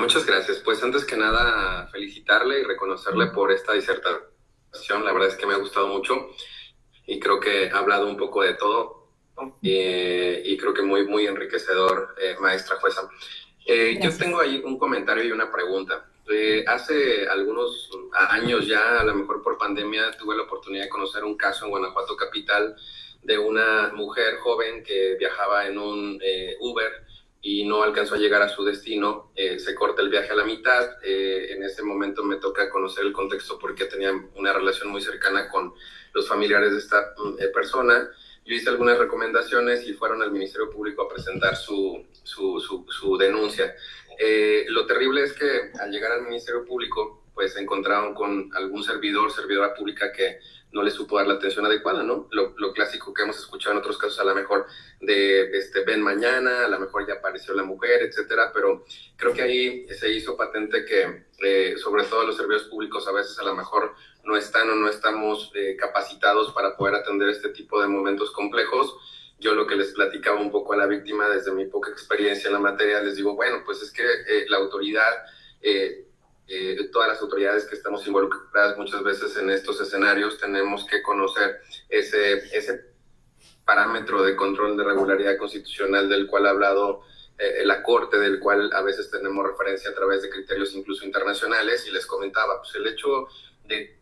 Muchas gracias. Pues antes que nada, felicitarle y reconocerle por esta disertación. La verdad es que me ha gustado mucho y creo que ha hablado un poco de todo y creo que muy, muy enriquecedor, maestra jueza. Yo tengo ahí un comentario y una pregunta. Hace algunos años ya, a lo mejor por pandemia, tuve la oportunidad de conocer un caso en Guanajuato capital de una mujer joven que viajaba en un Uber y no alcanzó a llegar a su destino, se corta el viaje a la mitad. En ese momento me toca conocer el contexto porque tenía una relación muy cercana con los familiares de esta persona. Yo hice algunas recomendaciones y fueron al Ministerio Público a presentar su denuncia. Lo terrible es que al llegar al Ministerio Público, pues se encontraron con algún servidora pública que no le supo dar la atención adecuada, ¿no? Lo clásico que hemos escuchado en otros casos, a lo mejor de ven mañana, a lo mejor ya apareció la mujer, etcétera, pero creo que ahí se hizo patente que sobre todo los servidores públicos a veces a lo mejor no están o no estamos capacitados para poder atender este tipo de momentos complejos. Yo lo que les platicaba un poco a la víctima desde mi poca experiencia en la materia, les digo, bueno, pues es que la autoridad, todas las autoridades que estamos involucradas muchas veces en estos escenarios, tenemos que conocer ese parámetro de control de regularidad constitucional del cual ha hablado la Corte, del cual a veces tenemos referencia a través de criterios incluso internacionales, y les comentaba, pues el hecho de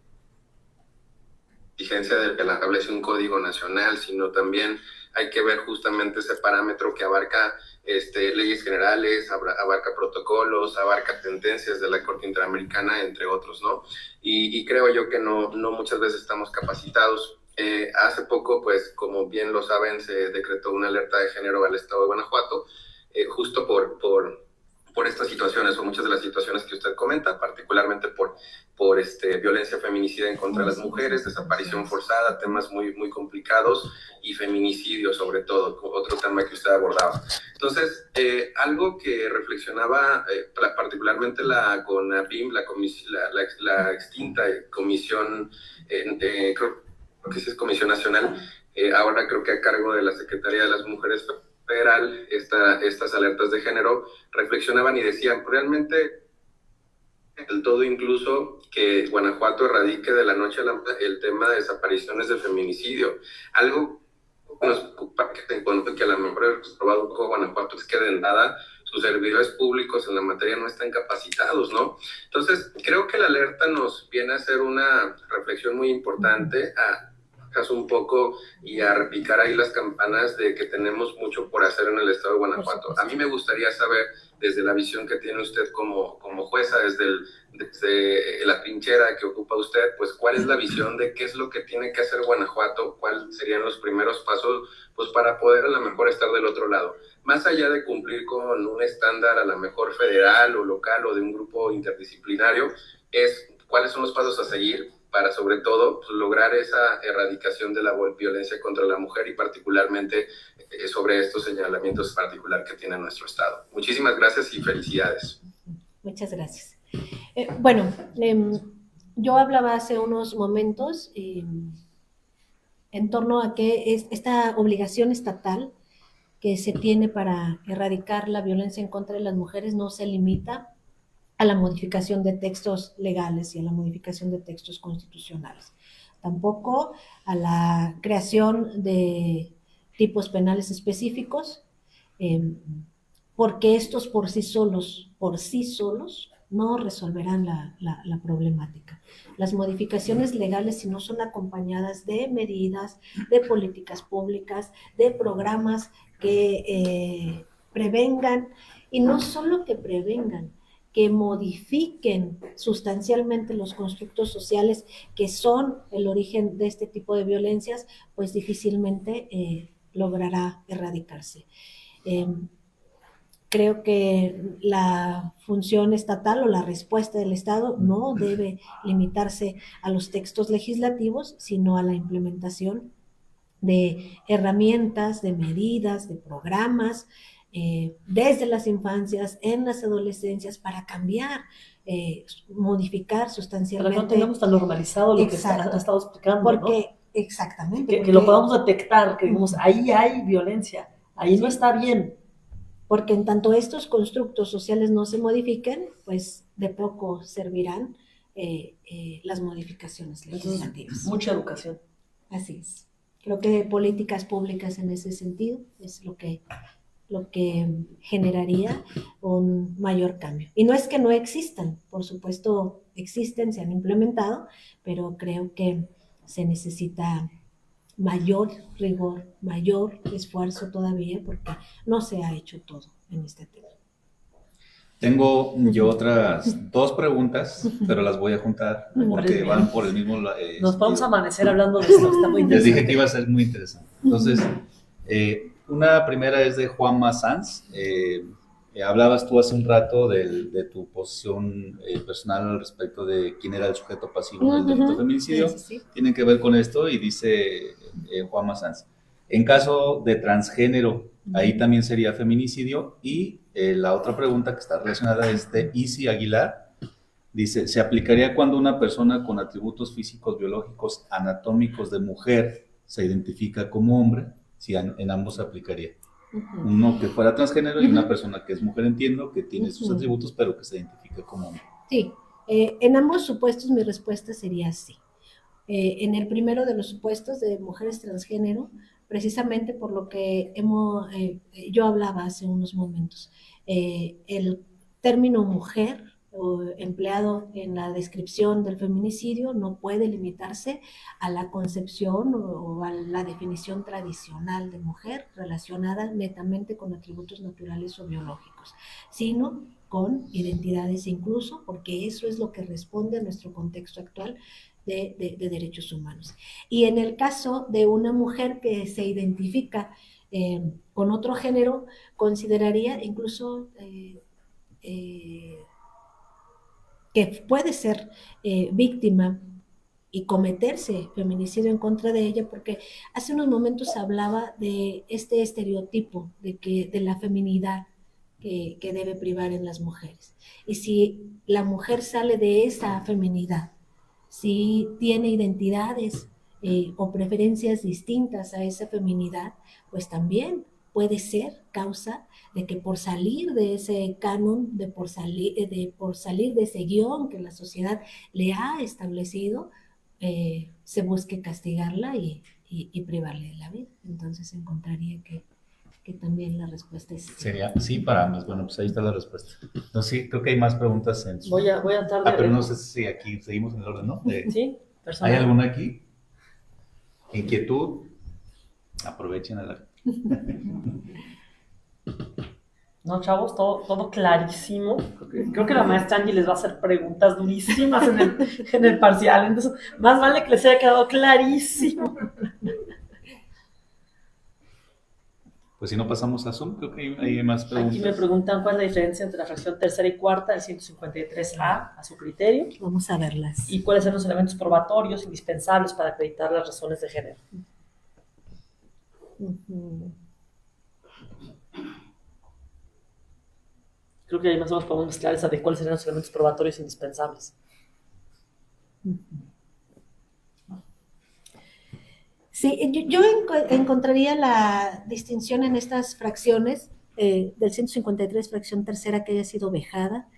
exigencia de que la establece un código nacional, sino también hay que ver justamente ese parámetro que abarca leyes generales, abarca protocolos, abarca sentencias de la Corte Interamericana, entre otros, ¿no? Y creo yo que no muchas veces estamos capacitados. Hace poco, pues, como bien lo saben, se decretó una alerta de género al estado de Guanajuato, justo por estas situaciones o muchas de las situaciones que usted comenta, particularmente por violencia feminicida en contra de las mujeres, desaparición forzada, temas muy, muy complicados, y feminicidio sobre todo, otro tema que usted abordaba. Entonces, algo que reflexionaba particularmente la CONAPIM, la extinta comisión, creo que sí es Comisión Nacional, ahora creo que a cargo de la Secretaría de las Mujeres Federal, estas alertas de género, reflexionaban y decían, realmente del todo incluso que Guanajuato erradique de la noche a la mañana el tema de desapariciones de feminicidio. Algo que nos preocupa, que a lo mejor el probado un poco Guanajuato es que de entrada sus servidores públicos en la materia no están capacitados, ¿no? Entonces, creo que la alerta nos viene a hacer una reflexión muy importante un poco y a repicar ahí las campanas de que tenemos mucho por hacer en el estado de Guanajuato. A mí me gustaría saber, desde la visión que tiene usted como jueza, desde la trinchera que ocupa usted, pues cuál es la visión de qué es lo que tiene que hacer Guanajuato, cuáles serían los primeros pasos, pues para poder a lo mejor estar del otro lado. Más allá de cumplir con un estándar a lo mejor federal o local o de un grupo interdisciplinario, es cuáles son los pasos a seguir para sobre todo pues, lograr esa erradicación de la violencia contra la mujer y particularmente sobre estos señalamientos particular que tiene nuestro Estado. Muchísimas gracias y felicidades. Muchas gracias. Yo hablaba hace unos momentos en torno a que esta obligación estatal que se tiene para erradicar la violencia en contra de las mujeres no se limita a la modificación de textos legales y a la modificación de textos constitucionales. Tampoco a la creación de tipos penales específicos, porque estos por sí solos no resolverán la problemática. Las modificaciones legales, si no son acompañadas de medidas, de políticas públicas, de programas que prevengan, y no solo que prevengan, que modifiquen sustancialmente los constructos sociales que son el origen de este tipo de violencias, pues difícilmente logrará erradicarse. Creo que la función estatal o la respuesta del Estado no debe limitarse a los textos legislativos, sino a la implementación de herramientas, de medidas, de programas, desde las infancias, en las adolescencias, para cambiar, modificar sustancialmente. Para que no tengamos tan normalizado lo que ha estado explicando, porque, ¿no? Exactamente. Que lo podamos detectar, que digamos, ahí hay violencia, ahí no está bien. Porque en tanto estos constructos sociales no se modifiquen, pues de poco servirán las modificaciones legislativas. Entonces, mucha educación. Así es. Creo que políticas públicas en ese sentido es lo que generaría un mayor cambio. Y no es que no existan, por supuesto existen, se han implementado, pero creo que se necesita mayor rigor, mayor esfuerzo todavía, porque no se ha hecho todo en este tema. Tengo yo otras 2 preguntas, pero las voy a juntar porque van por el mismo... Nos vamos a amanecer hablando de esto, está muy interesante. Les dije que iba a ser muy interesante. Entonces, una primera es de Juanma Sanz. Hablabas tú hace un rato de tu posición personal al respecto de quién era el sujeto pasivo del delito de feminicidio. Sí. Tiene que ver con esto y dice Juanma Sanz, en caso de transgénero, ahí también sería feminicidio. Y la otra pregunta que está relacionada es de Isi Aguilar. Dice, ¿se aplicaría cuando una persona con atributos físicos, biológicos, anatómicos de mujer se identifica como hombre? Si en ambos se aplicaría. Uno que fuera transgénero y una persona que es mujer, entiendo, que tiene sus atributos, pero que se identifica como hombre. Sí, en ambos supuestos mi respuesta sería sí. En el primero de los supuestos de mujeres transgénero, precisamente por lo que yo hablaba hace unos momentos, el término mujer empleado en la descripción del feminicidio no puede limitarse a la concepción o a la definición tradicional de mujer relacionada netamente con atributos naturales o biológicos, sino con identidades incluso, porque eso es lo que responde a nuestro contexto actual de derechos humanos. Y en el caso de una mujer que se identifica con otro género, consideraría incluso que puede ser víctima y cometerse feminicidio en contra de ella, porque hace unos momentos hablaba de este estereotipo de la feminidad que debe privar en las mujeres. Y si la mujer sale de esa feminidad, si tiene identidades o preferencias distintas a esa feminidad, pues también puede ser causa de que por salir de ese canon, por salir de ese guión que la sociedad le ha establecido, se busque castigarla y privarle de la vida. Entonces encontraría que también la respuesta es sí. Sería sí para ambos. Bueno, pues ahí está la respuesta. No, sí, creo que hay más preguntas en su... Voy a tratar de... pero no sé si aquí seguimos en el orden, ¿no? Sí, personal. ¿Hay alguna aquí? ¿Inquietud? Aprovechen a la... No, chavos, todo clarísimo. Creo que la maestra Angie les va a hacer preguntas durísimas en el parcial. Entonces, más vale que les haya quedado clarísimo. Pues si no pasamos a Zoom, creo que hay más preguntas. Aquí me preguntan cuál es la diferencia entre la fracción tercera y cuarta del 153A a su criterio. Vamos a verlas. Y cuáles son los elementos probatorios indispensables para acreditar las razones de género. Creo que ahí más o menos podemos mezclar esa de cuáles serían los elementos probatorios indispensables. Sí, yo encontraría la distinción en estas fracciones del 153, fracción tercera, que haya sido vejada,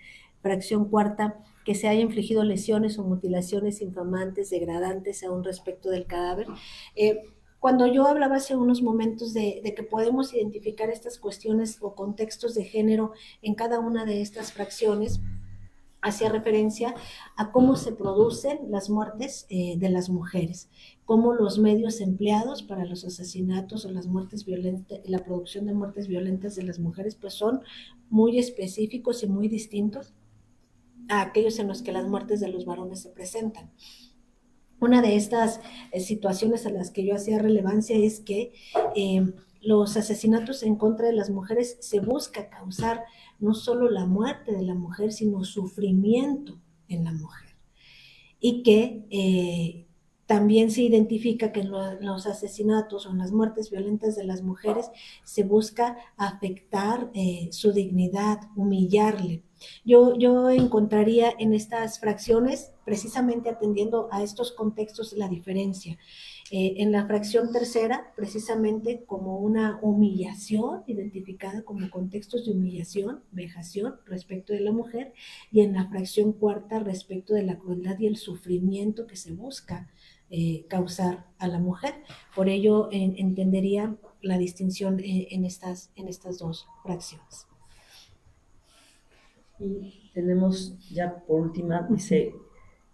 fracción cuarta, que se haya infligido lesiones o mutilaciones infamantes, degradantes aún respecto del cadáver. Cuando yo hablaba hace unos momentos de que podemos identificar estas cuestiones o contextos de género en cada una de estas fracciones, hacía referencia a cómo se producen las muertes de las mujeres, cómo los medios empleados para los asesinatos o las muertes violentas, la producción de muertes violentas de las mujeres, pues son muy específicos y muy distintos a aquellos en los que las muertes de los varones se presentan. Una de estas situaciones a las que yo hacía relevancia es que los asesinatos en contra de las mujeres se busca causar no solo la muerte de la mujer, sino sufrimiento en la mujer. Y que también se identifica que en los asesinatos o en las muertes violentas de las mujeres se busca afectar su dignidad, humillarle. Yo encontraría en estas fracciones, precisamente atendiendo a estos contextos, la diferencia. En la fracción tercera, precisamente como una humillación, identificada como contextos de humillación, vejación respecto de la mujer, y en la fracción cuarta respecto de la crueldad y el sufrimiento que se busca causar a la mujer. Por ello entendería la distinción en estas dos fracciones. Y tenemos ya por última, dice,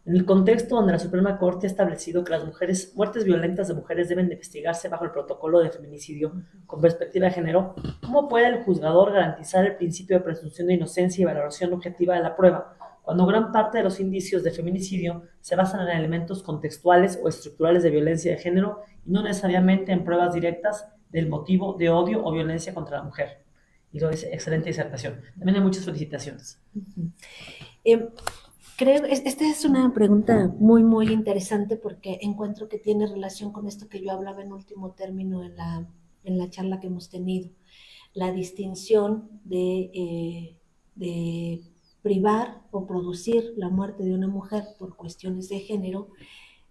en el contexto donde la Suprema Corte ha establecido que las muertes violentas de mujeres deben de investigarse bajo el protocolo de feminicidio con perspectiva de género, ¿cómo puede el juzgador garantizar el principio de presunción de inocencia y valoración objetiva de la prueba cuando gran parte de los indicios de feminicidio se basan en elementos contextuales o estructurales de violencia de género y no necesariamente en pruebas directas del motivo de odio o violencia contra la mujer? Y lo dice, excelente disertación. También hay muchas felicitaciones. Creo, esta es una pregunta muy, muy interesante porque encuentro que tiene relación con esto que yo hablaba en último término en la charla que hemos tenido. La distinción de privar o producir la muerte de una mujer por cuestiones de género,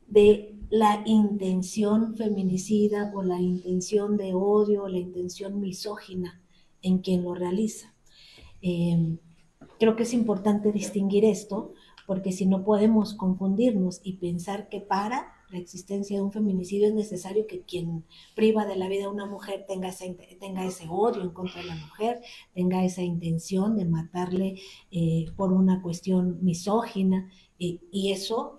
de la intención feminicida o la intención de odio o la intención misógina en quien lo realiza. Creo que es importante distinguir esto, porque si no podemos confundirnos y pensar que para la existencia de un feminicidio es necesario que quien priva de la vida a una mujer tenga ese odio en contra de la mujer, tenga esa intención de matarle por una cuestión misógina, y eso,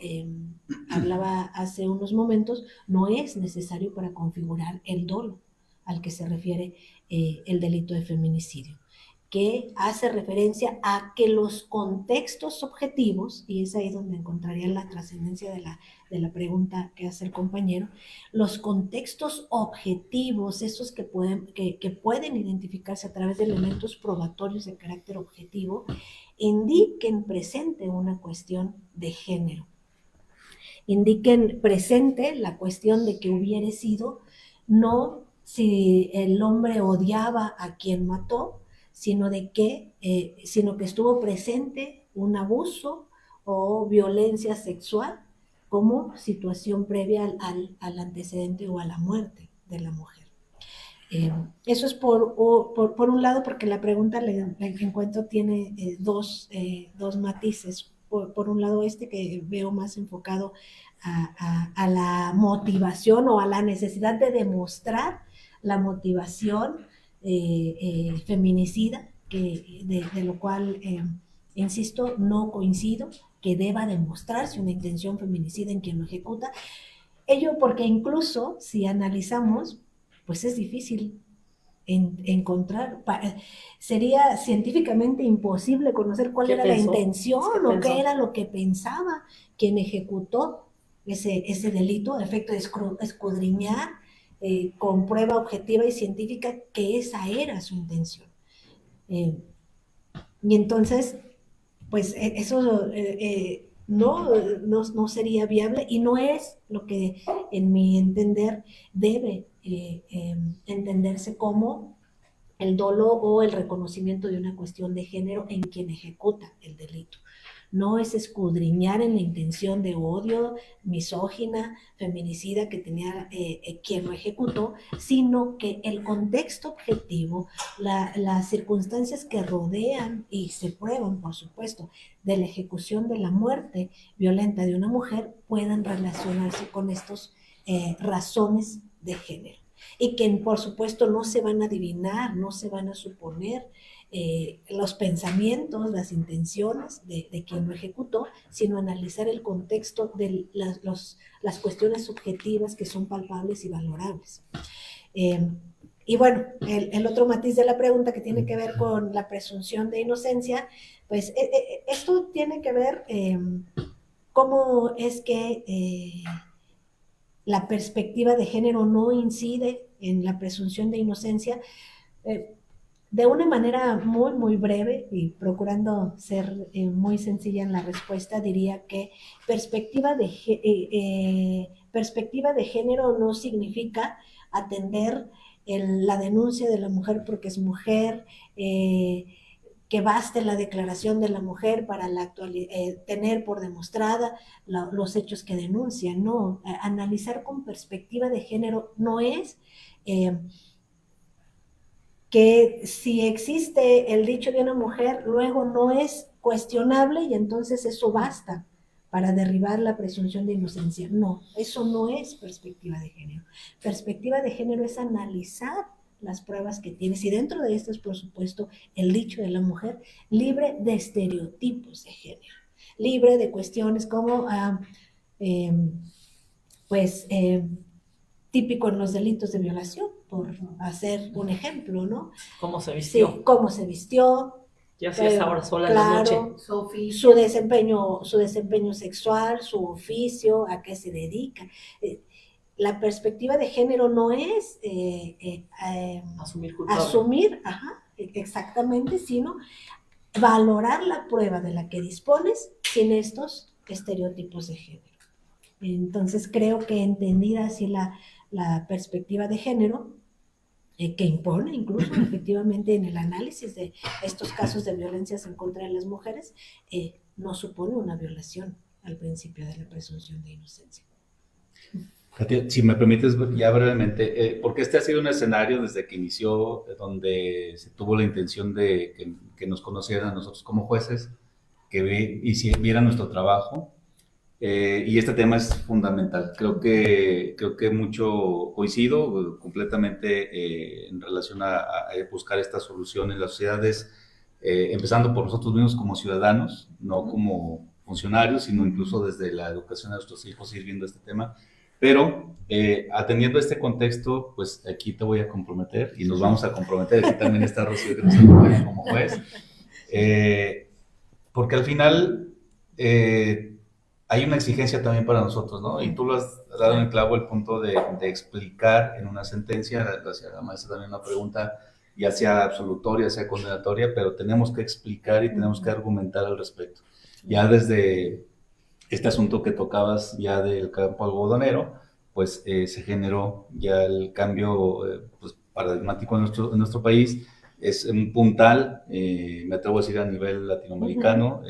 hablaba hace unos momentos, no es necesario para configurar el dolo al que se refiere el delito de feminicidio, que hace referencia a que los contextos objetivos, y es ahí donde encontraría la trascendencia de la pregunta que hace el compañero, los contextos objetivos, esos que pueden identificarse a través de elementos probatorios de carácter objetivo, indiquen presente una cuestión de género, indiquen presente la cuestión de que hubiera sido no si el hombre odiaba a quien mató, sino que estuvo presente un abuso o violencia sexual como situación previa al antecedente o a la muerte de la mujer. Eso es por un lado, porque la pregunta la encuentro tiene dos matices. Por un lado, que veo más enfocado a la motivación o a la necesidad de demostrar la motivación feminicida, de lo cual, insisto, no coincido que deba demostrarse una intención feminicida en quien lo ejecuta. Ello porque incluso si analizamos, pues es difícil encontrar, sería científicamente imposible conocer cuál era la intención o qué era lo que pensaba quien ejecutó ese delito, a efecto de escudriñar con prueba objetiva y científica que esa era su intención. Y entonces, pues eso no sería viable y no es lo que, en mi entender, debe entenderse como el dolo o el reconocimiento de una cuestión de género en quien ejecuta el delito. no es escudriñar en la intención de odio, misógina, feminicida que tenía quien lo ejecutó, sino que el contexto objetivo, las circunstancias que rodean y se prueban, por supuesto, de la ejecución de la muerte violenta de una mujer puedan relacionarse con estos razones de género. Y que, por supuesto, no se van a adivinar, no se van a suponer los pensamientos, las intenciones de quien lo ejecutó, sino analizar el contexto de las cuestiones subjetivas que son palpables y valorables. Y bueno, el otro matiz de la pregunta que tiene que ver con la presunción de inocencia, pues esto tiene que ver cómo es que la perspectiva de género no incide en la presunción de inocencia. De una manera muy, muy breve y procurando ser muy sencilla en la respuesta, diría que perspectiva de género no significa atender la denuncia de la mujer porque es mujer, que baste la declaración de la mujer para tener por demostrada los hechos que denuncian. No, analizar con perspectiva de género no es que si existe el dicho de una mujer, luego no es cuestionable y entonces eso basta para derribar la presunción de inocencia. No, eso no es perspectiva de género. Perspectiva de género es analizar las pruebas que tienes y dentro de esto es, por supuesto, el dicho de la mujer, libre de estereotipos de género, libre de cuestiones como, típico en los delitos de violación, por hacer un ejemplo, ¿no? ¿Cómo se vistió? Sí, cómo se vistió. Ya si es ahora sola claro, en la noche. Su desempeño sexual, su oficio, a qué se dedica. La perspectiva de género no es asumir, exactamente, sino valorar la prueba de la que dispones sin estos estereotipos de género. Entonces creo que entendida así la perspectiva de género, que impone incluso efectivamente en el análisis de estos casos de violencias en contra de las mujeres, no supone una violación al principio de la presunción de inocencia. Katia, si me permites ya brevemente, porque este ha sido un escenario desde que inició, donde se tuvo la intención de que nos conocieran a nosotros como jueces, que vieran nuestro trabajo, y este tema es fundamental. Creo que mucho coincido completamente en relación a buscar esta solución en las sociedades, empezando por nosotros mismos como ciudadanos, no como funcionarios, sino incluso desde la educación de nuestros hijos ir viendo este tema. Pero atendiendo a este contexto, pues aquí te voy a comprometer y nos vamos a comprometer. Aquí también está Rocío que nos acompaña como juez, porque al final hay una exigencia también para nosotros, ¿no? Y tú lo has dado en el clavo, el punto de explicar en una sentencia, hacia la maestra también una pregunta, ya sea absolutoria, sea condenatoria, pero tenemos que explicar y tenemos que argumentar al respecto. Ya desde este asunto que tocabas ya del campo algodonero, pues se generó ya el cambio pues, paradigmático en nuestro país. Es un puntal, me atrevo a decir a nivel latinoamericano,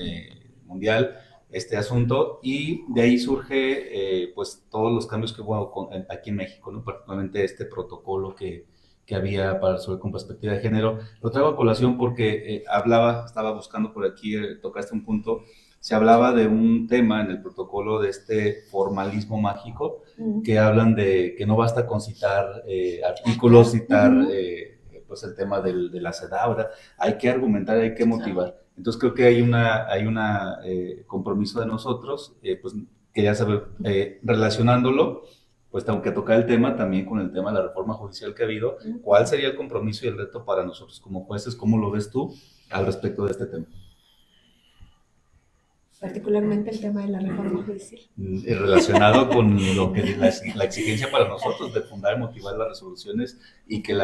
mundial, este asunto, y de ahí surge pues todos los cambios que hubo aquí en México, ¿no? Particularmente este protocolo que había para resolver con perspectiva de género. Lo traigo a colación porque estaba buscando por aquí, tocaste un punto. Se hablaba de un tema en el protocolo de este formalismo mágico, que hablan de que no basta con citar artículos, citar pues el tema de la CEDAW, hay que argumentar, hay que motivar. Entonces creo que hay una compromiso de nosotros, pues quería saber, relacionándolo, pues tengo que tocar el tema también con el tema de la reforma judicial que ha habido. ¿Cuál sería el compromiso y el reto para nosotros como jueces? ¿Cómo lo ves tú al respecto de este tema? Particularmente el tema de la reforma judicial. Relacionado con lo que la exigencia para nosotros de fundar y motivar las resoluciones y que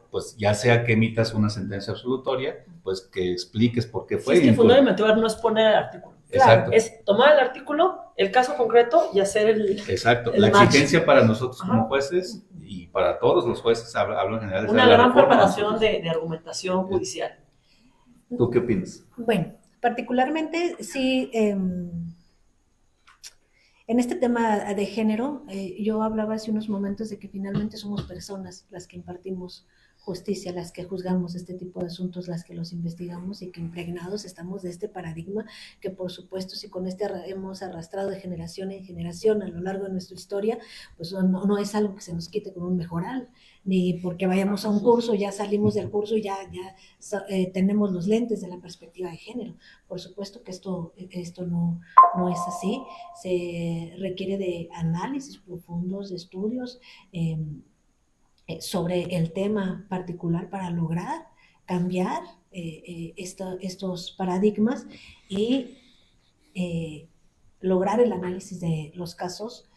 pues ya sea que emitas una sentencia absolutoria, pues que expliques por qué fue. Sí, es que fundar y motivar no es poner el artículo. Exacto. Es tomar el artículo, el caso concreto y hacer el Exacto. El la match. Exigencia para nosotros como jueces y para todos los jueces, hablo en general. Una gran preparación de argumentación judicial. ¿Tú qué opinas? Bueno, particularmente, sí, en este tema de género, yo hablaba hace unos momentos de que finalmente somos personas las que impartimos justicia, las que juzgamos este tipo de asuntos, las que los investigamos y que impregnados estamos de este paradigma que por supuesto si con este hemos arrastrado de generación en generación a lo largo de nuestra historia, pues no es algo que se nos quite con un mejoral, ni porque vayamos a un curso, ya salimos del curso y ya tenemos los lentes de la perspectiva de género. Por supuesto que esto no es así, se requiere de análisis profundos, de estudios, sobre el tema particular para lograr cambiar estos paradigmas y lograr el análisis de los casos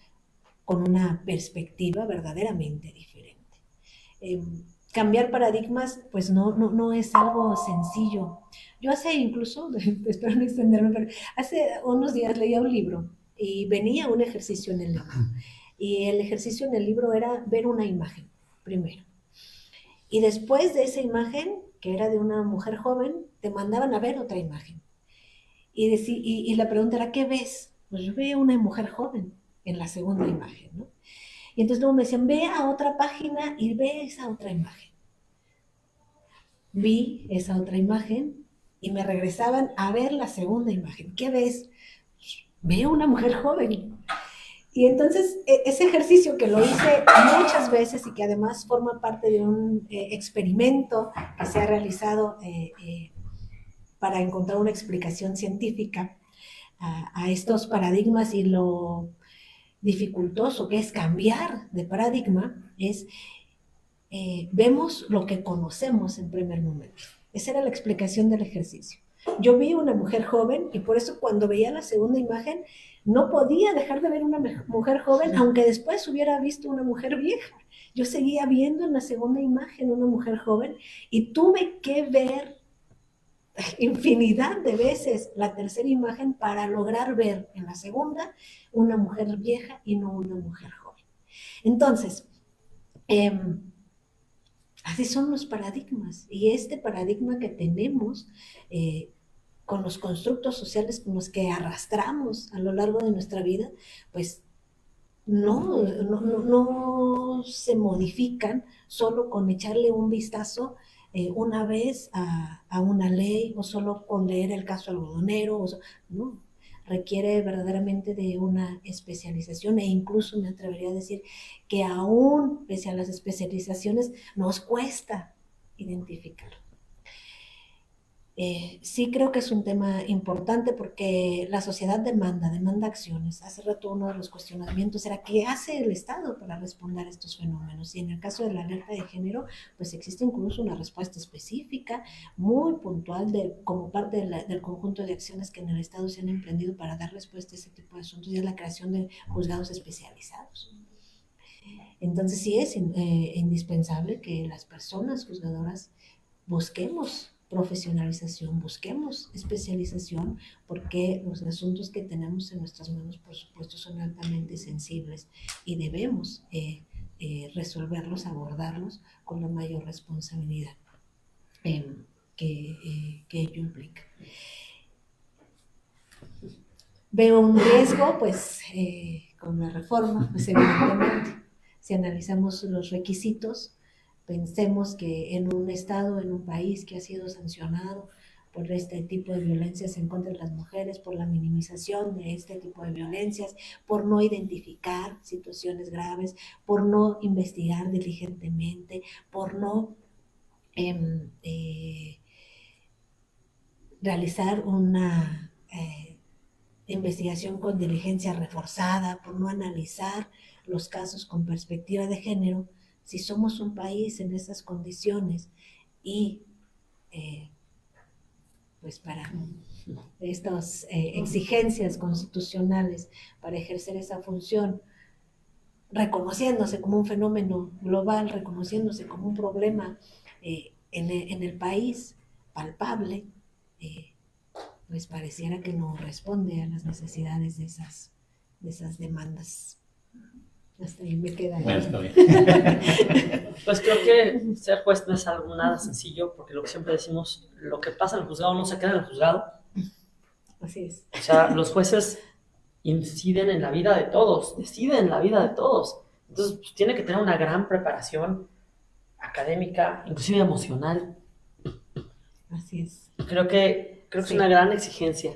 con una perspectiva verdaderamente diferente. Cambiar paradigmas pues no es algo sencillo. Yo incluso, espero no extenderme, pero hace unos días leía un libro y venía un ejercicio en el libro. Y el ejercicio en el libro era ver una imagen primero. Y después de esa imagen, que era de una mujer joven, te mandaban a ver otra imagen. Y la pregunta era, ¿qué ves? Pues yo veo una mujer joven en la segunda imagen, ¿no? Y entonces luego me decían, ve a otra página y ve esa otra imagen. Vi esa otra imagen y me regresaban a ver la segunda imagen. ¿Qué ves? Veo una mujer joven. Y entonces ese ejercicio que lo hice muchas veces y que además forma parte de un experimento que se ha realizado para encontrar una explicación científica a estos paradigmas y lo dificultoso que es cambiar de paradigma, es vemos lo que conocemos en primer momento. Esa era la explicación del ejercicio. Yo vi una mujer joven y por eso cuando veía la segunda imagen no podía dejar de ver una mujer joven, aunque después hubiera visto una mujer vieja. Yo seguía viendo en la segunda imagen una mujer joven y tuve que ver infinidad de veces la tercera imagen para lograr ver en la segunda una mujer vieja y no una mujer joven. Entonces, así son los paradigmas y este paradigma que tenemos con los constructos sociales con los que arrastramos a lo largo de nuestra vida, pues no se modifican solo con echarle un vistazo una vez a una ley o solo con leer el caso algodonero, no, requiere verdaderamente de una especialización e incluso me atrevería a decir que aún pese a las especializaciones nos cuesta identificarlo. Sí creo que es un tema importante porque la sociedad demanda acciones. Hace rato uno de los cuestionamientos era ¿qué hace el Estado para responder a estos fenómenos? Y en el caso de la alerta de género, pues existe incluso una respuesta específica, muy puntual, como parte del conjunto de acciones que en el Estado se han emprendido para dar respuesta a ese tipo de asuntos, y es la creación de juzgados especializados. Entonces sí es indispensable que las personas juzgadoras busquemos profesionalización, busquemos especialización, porque los asuntos que tenemos en nuestras manos, por supuesto, son altamente sensibles y debemos resolverlos, abordarlos con la mayor responsabilidad que ello implica. Veo un riesgo, pues, con la reforma, pues evidentemente, si analizamos los requisitos, pensemos que en un estado, en un país que ha sido sancionado por este tipo de violencias en contra de las mujeres, por la minimización de este tipo de violencias, por no identificar situaciones graves, por no investigar diligentemente, por no realizar una investigación con diligencia reforzada, por no analizar los casos con perspectiva de género. Si somos un país en esas condiciones y pues para estas exigencias constitucionales para ejercer esa función, reconociéndose como un fenómeno global, reconociéndose como un problema en el país palpable, pues pareciera que no responde a las necesidades de esas demandas. Hasta ahí me queda. Bueno, está bien. Pues creo que ser juez no es algo nada sencillo, porque lo que siempre decimos, lo que pasa en el juzgado no se queda en el juzgado, Así es. O sea, los jueces inciden en la vida de todos, deciden la vida de todos. Entonces, pues, tiene que tener una gran preparación académica, inclusive emocional. Así es. Creo que es una gran exigencia.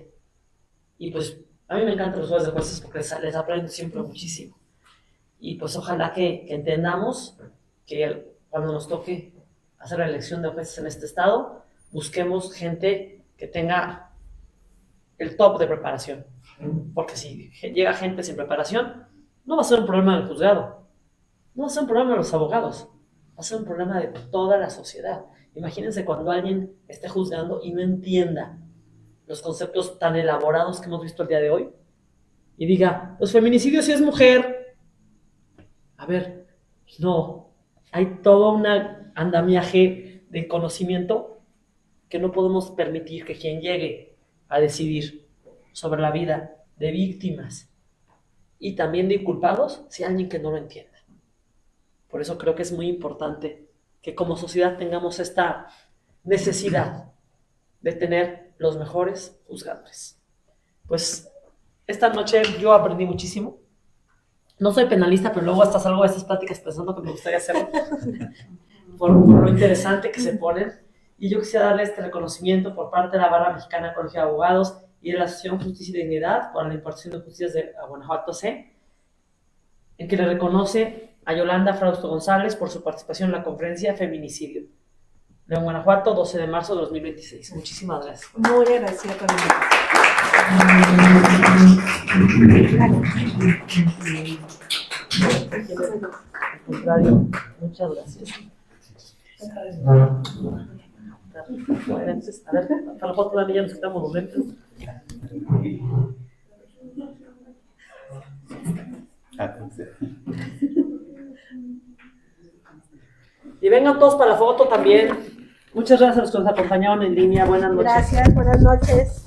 Y pues a mí me encantan los jueces de jueces porque les aprendo siempre muchísimo. Y pues ojalá que entendamos que cuando nos toque hacer la elección de jueces en este estado, busquemos gente que tenga el top de preparación. Porque si llega gente sin preparación, no va a ser un problema del juzgado, no va a ser un problema de los abogados, va a ser un problema de toda la sociedad. Imagínense cuando alguien esté juzgando y no entienda los conceptos tan elaborados que hemos visto el día de hoy y diga, los feminicidios sí es mujer. A ver, no, hay todo un andamiaje de conocimiento que no podemos permitir que quien llegue a decidir sobre la vida de víctimas y también de inculpados sea alguien que no lo entienda. Por eso creo que es muy importante que como sociedad tengamos esta necesidad de tener los mejores juzgadores. Pues esta noche yo aprendí muchísimo. No soy penalista, pero luego hasta salgo de estas pláticas pensando que me gustaría hacerlo por lo interesante que se ponen. Y yo quisiera darle este reconocimiento por parte de la Barra Mexicana del Colegio de Abogados y de la Asociación Justicia y Dignidad por la impartición de justicias de Guanajuato C, en que le reconoce a Yolanda Frausto González por su participación en la conferencia Feminicidio. León, Guanajuato, 12 de marzo de 2026. Muchísimas gracias. Muy agradecida con Al contrario, muchas gracias. A ver, a la foto de la niña nos quitamos los lentes. Y vengan todos para la foto también. Muchas gracias a los que nos acompañaron en línea. Buenas noches. Gracias, buenas noches.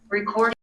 Record.